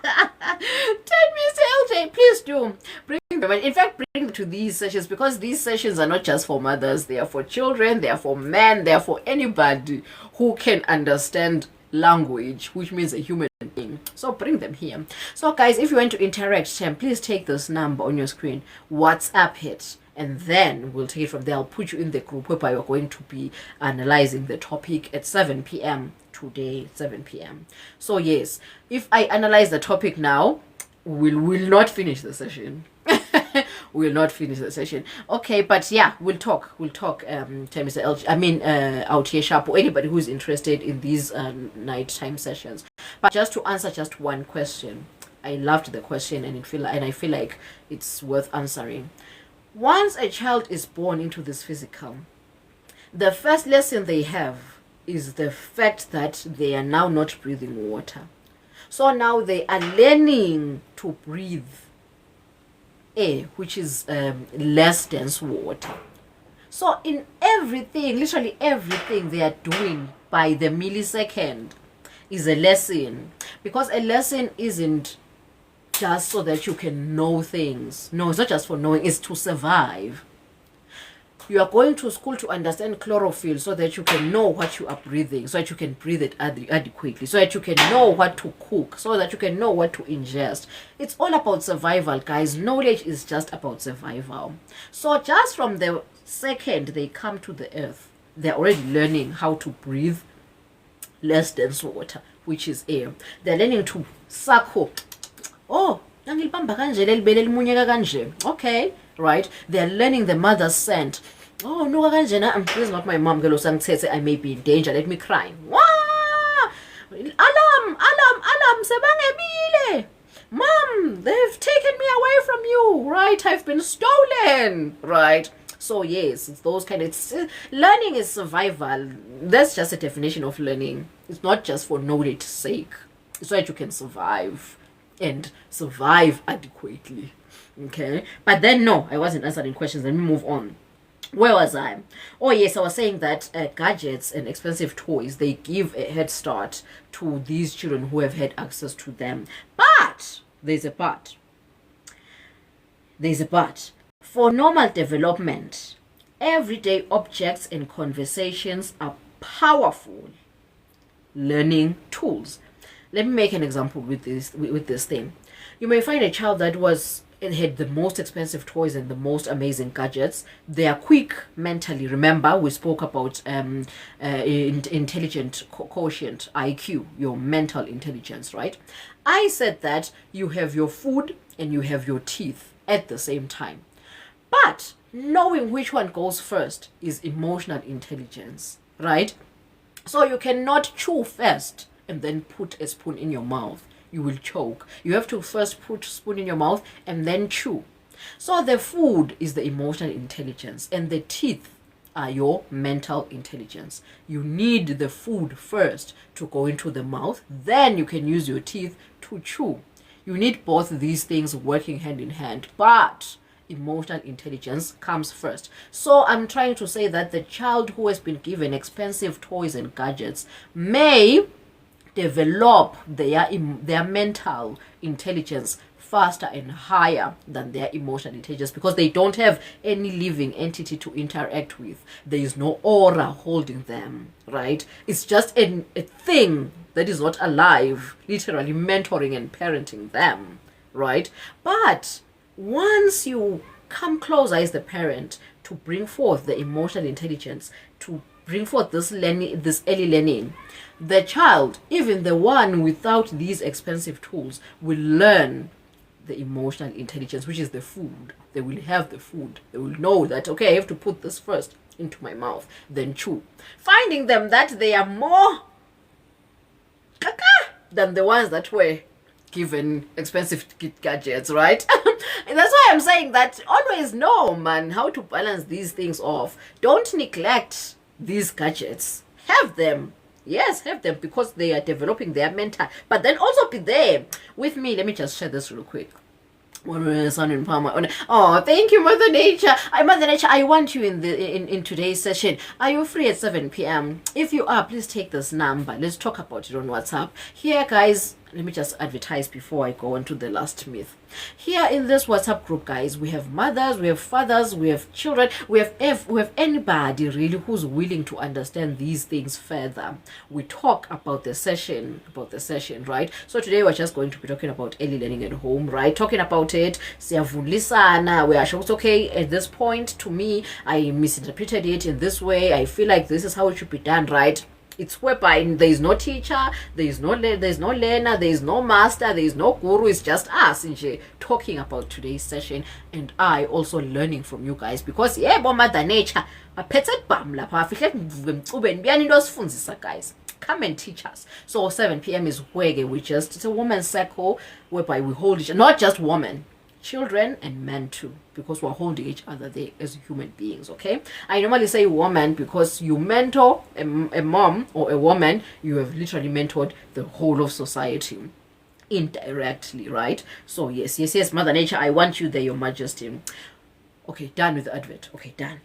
[SPEAKER 1] Tell me, LJ, please do bring them. In fact, bring them to these sessions, because these sessions are not just for mothers. They are for children, they are for men, they are for anybody who can understand language, which means a human being. So bring them here. So guys, if you want to interact, please take this number on your screen, WhatsApp it, and then we'll take it from there. I'll put you in the group whereby we're going to be analyzing the topic at 7 p.m. today, 7 p.m. So yes, if I analyze the topic now, we'll not finish the session. We'll not finish the session. Okay, but yeah, we'll talk Mr. LG, out here sharp, or anybody who's interested in these nighttime sessions. But just to answer just one question, I loved the question, and I feel like it's worth answering. Once a child is born into this physical, the first lesson they have is the fact that they are now not breathing water. So now they are learning to breathe air, which is less dense water. So in everything, literally everything they are doing by the millisecond is a lesson. Because a lesson isn't just so that you can know things. No, it's not just for knowing, it's to survive. You are going to school to understand chlorophyll so that you can know what you are breathing, so that you can breathe it adequately, so that you can know what to cook, so that you can know what to ingest. It's all about survival, guys. Knowledge is just about survival. So just from the second they come to the earth, they're already learning how to breathe less dense water, which is air. They're learning to suckle. Okay, right? They're learning the mother's scent. Oh no, this is not my mom. I may be in danger. Let me cry. Alarm, alarm, alarm, sebangebile. Mom, they've taken me away from you, right? I've been stolen, right? So yes, it's those kind of learning is survival. That's just a definition of learning. It's not just for knowledge's sake. It's so that you can survive and survive adequately. Okay, but then no, I wasn't answering questions. Let me move on. Where was I? Oh yes, I was saying that gadgets and expensive toys, they give a head start to these children who have had access to them. But there's a but. There's a but. For normal development, everyday objects and conversations are powerful learning tools. Let me make an example with this thing. You may find a child that had the most expensive toys and the most amazing gadgets. They are quick mentally. Remember, we spoke about intelligent quotient, IQ, your mental intelligence, right? I said that you have your food and you have your teeth at the same time. But knowing which one goes first is emotional intelligence, right? So you cannot chew first and then put a spoon in your mouth. You will choke. You have to first put spoon in your mouth and then chew. So the food is the emotional intelligence and the teeth are your mental intelligence. You need the food first to go into the mouth, then you can use your teeth to chew. You need both these things working hand in hand, but emotional intelligence comes first. So I'm trying to say that the child who has been given expensive toys and gadgets may develop their mental intelligence faster and higher than their emotional intelligence because they don't have any living entity to interact with. There is no aura holding them, right? It's just a thing that is not alive, literally mentoring and parenting them, right? But once you come closer as the parent to bring forth the emotional intelligence, to bring forth this learning, this early learning, the child, even the one without these expensive tools, will learn the emotional intelligence, which is the food. They will have the food. They will know that, okay, I have to put this first into my mouth, then chew. Finding them that they are more than the ones that were given expensive gadgets, right? And that's why I'm saying that always know, man, how to balance these things off. Don't neglect these gadgets. Have them. Yes, have them because they are developing their mental. But then also be there with me. Let me just share this real quick. Oh, thank you, Mother Nature. Mother Nature, I want you in today's session. Are you free at 7 p.m.? If you are, please take this number. Let's talk about it on WhatsApp. Here, guys, let me just advertise before I go on to the last myth. Here in this WhatsApp group, guys, we have mothers, we have fathers, we have children, we have anybody really who's willing to understand these things further. We talk about the session, right? So today we're just going to be talking about early learning at home, right? Talking about it. Siyavulisana. We are sure it's okay at this point. To me, I misinterpreted it in this way. I feel like this is how it should be done, right? It's whereby there is no teacher, there is no learner, there is no master, there is no guru. It's just us talking about today's session, and I also learning from you guys because Mother Nature, guys. Come and teach us. So 7 p.m. is where it's a women's circle whereby we hold each, not just women, children and men too, because we're holding each other there as human beings. Okay, I normally say woman because you mentor a mom or a woman, you have literally mentored the whole of society indirectly, right? So yes, Mother Nature, I want you there, Your Majesty. Okay, done with the advert. Okay, done.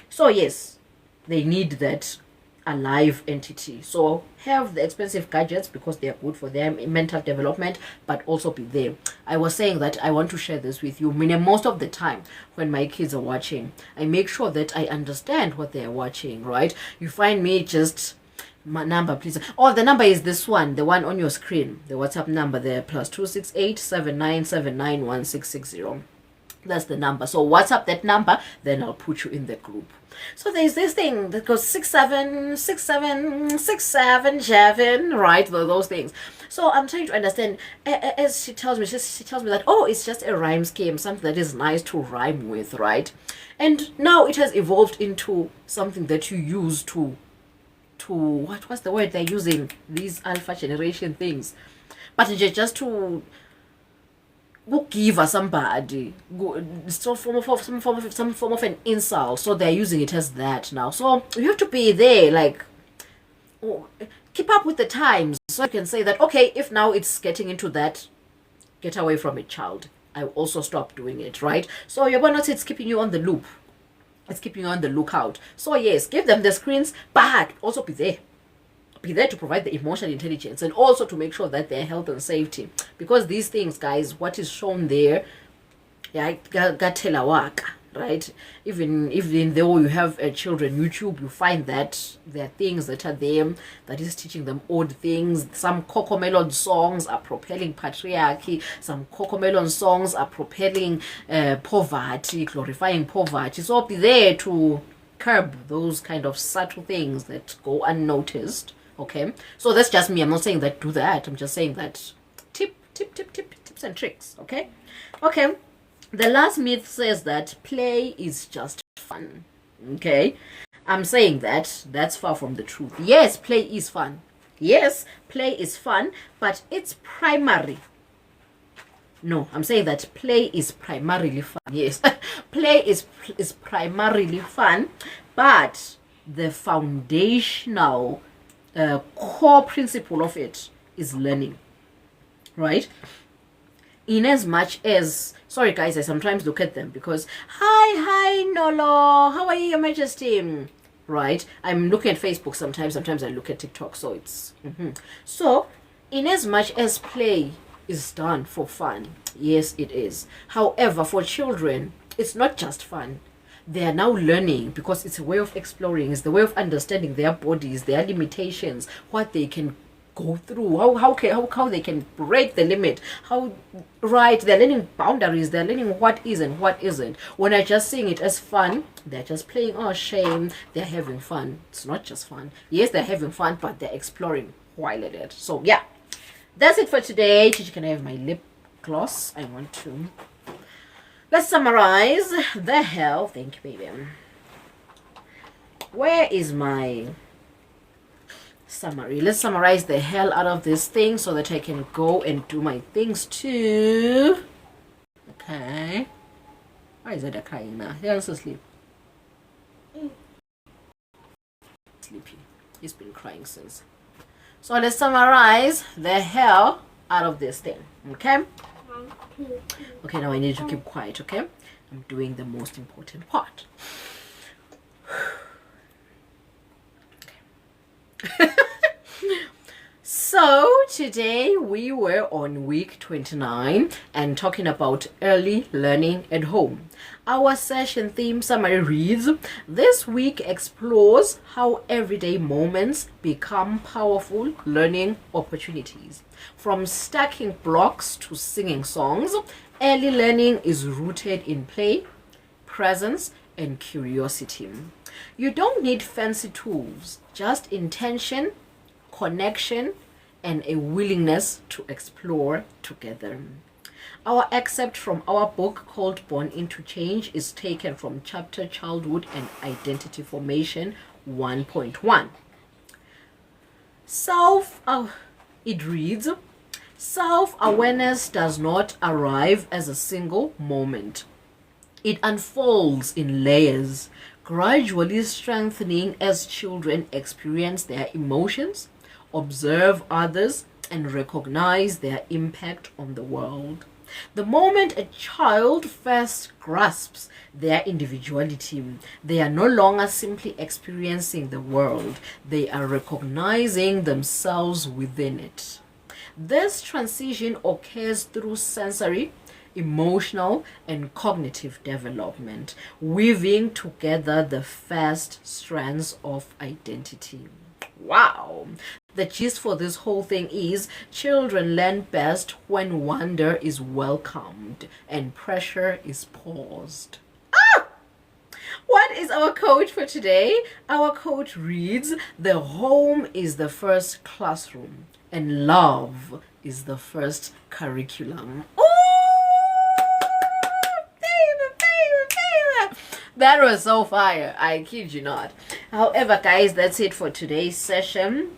[SPEAKER 1] So yes, they need that alive entity. So have the expensive gadgets because they are good for their mental development, but also be there. I was saying that I want to share this with you. Meaning most of the time when my kids are watching, I make sure that I understand what they are watching, right? You find me just my number, please. Oh, the number is this one, the one on your screen, the WhatsApp number there, +268 7979 1660. That's the number. So WhatsApp that number, then I'll put you in the group. So there's this thing that goes 676767, right? Those things. So I'm trying to understand. As she tells me that, oh, it's just a rhyme scheme, something that is nice to rhyme with, right? And now it has evolved into something that you use to to what's the word they're using, these alpha generation things, but just to give somebody some form of an insult, so they're using it as that now. So you have to be there, like, keep up with the times, so you can say that, okay, if now it's getting into that, get away from it, child, I also stop doing it, right? So you're going to, it's keeping you on the loop, it's keeping you on the lookout. So yes, give them the screens, but also be there to provide the emotional intelligence, and also to make sure that their health and safety, because these things, guys, what is shown there, yeah, right? Even though you have children, YouTube, you find that there are things that are there that is teaching them odd things. Some Cocomelon songs are propelling patriarchy, some Cocomelon songs are propelling poverty, glorifying poverty. So be there to curb those kind of subtle things that go unnoticed. Okay, so that's just me. I'm not saying that do that. I'm just saying that tips and tricks. Okay. The last myth says that play is just fun. Okay, I'm saying that that's far from the truth. Yes, play is fun. Yes, play is fun, but it's primary. No, I'm saying that play is primarily fun. Yes, play is primarily fun, but the foundational core principle of it is learning, right? In as much as, sorry guys, I sometimes look at them because, hi Nolo, how are you, Your Majesty? Right, I'm looking at Facebook sometimes I look at TikTok, so it's so in as much as play is done for fun, yes it is. However, for children, it's not just fun. They are now learning, because it's a way of exploring, it's the way of understanding their bodies, their limitations, what they can go through, how they can break the limit, how, right, they're learning boundaries, they're learning what is and what isn't. When I just seeing it as fun, they're just playing, oh shame, they're having fun. It's not just fun. Yes, they're having fun, but they're exploring while at it. So yeah, that's it for today. Chichi, can I have my lip gloss? I want to. Let's summarize the hell. Thank you, baby. Where is my summary? Let's summarize the hell out of this thing so that I can go and do my things too. Okay. Why is that crying now? He wants to sleep. Sleepy. He's been crying since. So let's summarize the hell out of this thing. Okay? Okay, now I need to keep quiet, okay? I'm doing the most important part. Okay. So today we were on week 29 and talking about early learning at home. Our session theme summary reads, this week explores how everyday moments become powerful learning opportunities. From stacking blocks to singing songs, early learning is rooted in play, presence, and curiosity. You don't need fancy tools, just intention, connection, and a willingness to explore together. Our excerpt from our book called Born into Change is taken from chapter Childhood and Identity Formation 1.1. It reads, self-awareness does not arrive as a single moment. It unfolds in layers, gradually strengthening as children experience their emotions, observe others, and recognize their impact on the world. The moment a child first grasps their individuality, they are no longer simply experiencing the world, they are recognizing themselves within it. This transition occurs through sensory, emotional, and cognitive development, weaving together the first strands of identity. Wow! The gist for this whole thing is children learn best when wonder is welcomed and pressure is paused. What is our quote for today? Our quote reads, the home is the first classroom and love is the first curriculum. That was so fire. I kid you not. However, guys, that's it for today's session.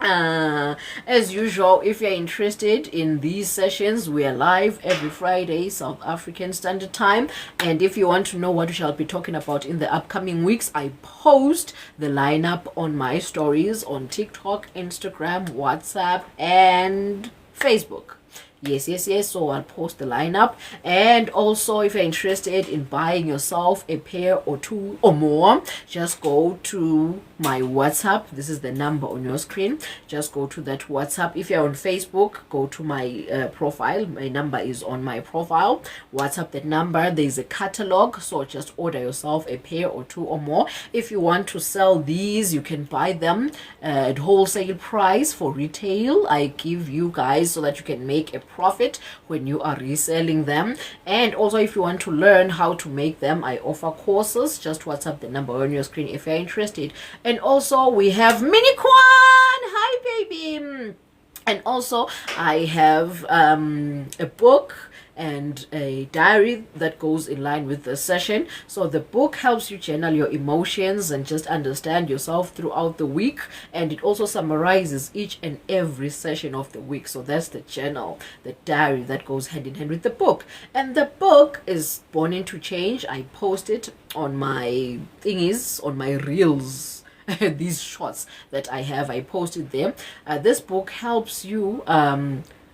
[SPEAKER 1] As usual, if you're interested in these sessions, we are live every Friday South African Standard Time, and if you want to know what we shall be talking about in the upcoming weeks, I post the lineup on my stories on TikTok, Instagram, WhatsApp, and Facebook. Yes. So I'll post the lineup. And also, if you're interested in buying yourself a pair or two or more, just go to my WhatsApp. This is the number on your screen. Just go to that WhatsApp. If you're on Facebook, go to my profile. My number is on my profile. WhatsApp that number. There's a catalog, so just order yourself a pair or two or more. If you want to sell these, you can buy them at wholesale price for retail. I give you guys so that you can make a profit when you are reselling them. And also, if you want to learn how to make them, I offer courses. Just WhatsApp the number on your screen if you're interested. And also, we have Mini Kwan. Hi, baby. And also, I have a book and a diary that goes in line with the session. So the book helps you channel your emotions and just understand yourself throughout the week, and it also summarizes each and every session of the week. So that's the journal, the diary that goes hand in hand with the book. And the book is Born into Change. I post it on my thingies, on my reels. These shots that I have, I posted there. This book helps you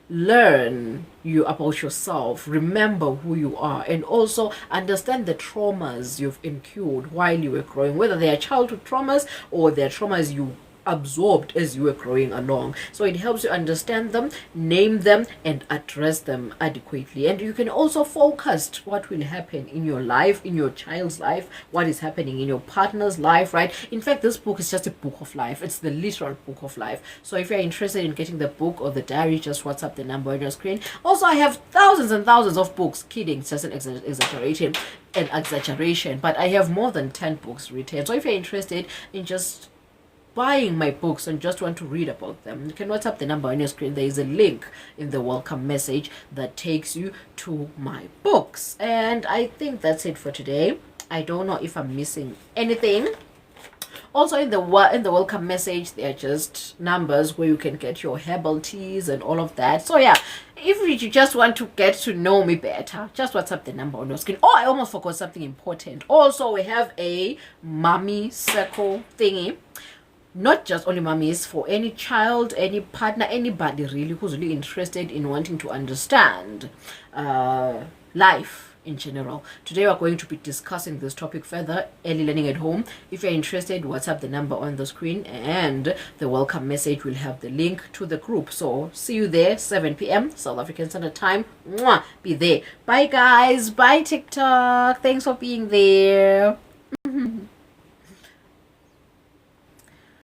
[SPEAKER 1] learn you about yourself, remember who you are, and also understand the traumas you've incurred while you were growing, whether they are childhood traumas or they're traumas you absorbed as you were growing along. So it helps you understand them, name them, and address them adequately. And you can also focus what will happen in your life, in your child's life, what is happening in your partner's life, right? In fact, this book is just a book of life. It's the literal book of life. So if you're interested in getting the book or the diary, just WhatsApp the number on your screen. Also, I have thousands and thousands of books. Kidding, it's just an exaggeration, but I have more than 10 books written. So if you're interested in just buying my books and just want to read about them, you can WhatsApp the number on your screen. There is a link in the welcome message that takes you to my books. And I think that's it for today. I don't know if I'm missing anything. Also, in the welcome message, there are just numbers where you can get your herbal teas and all of that. So yeah, if you just want to get to know me better, just WhatsApp the number on your screen. Oh, I almost forgot something important. Also, we have a mommy circle thingy. Not just only mummies, for any child, any partner, anybody really who's really interested in wanting to understand life in general. Today we're going to be discussing this topic further, early learning at home. If you're interested, WhatsApp the number on the screen, and the welcome message will have the link to the group. So see you there, 7 p.m. South African Standard Time. Mwah! Be there. Bye guys. Bye TikTok. Thanks for being there.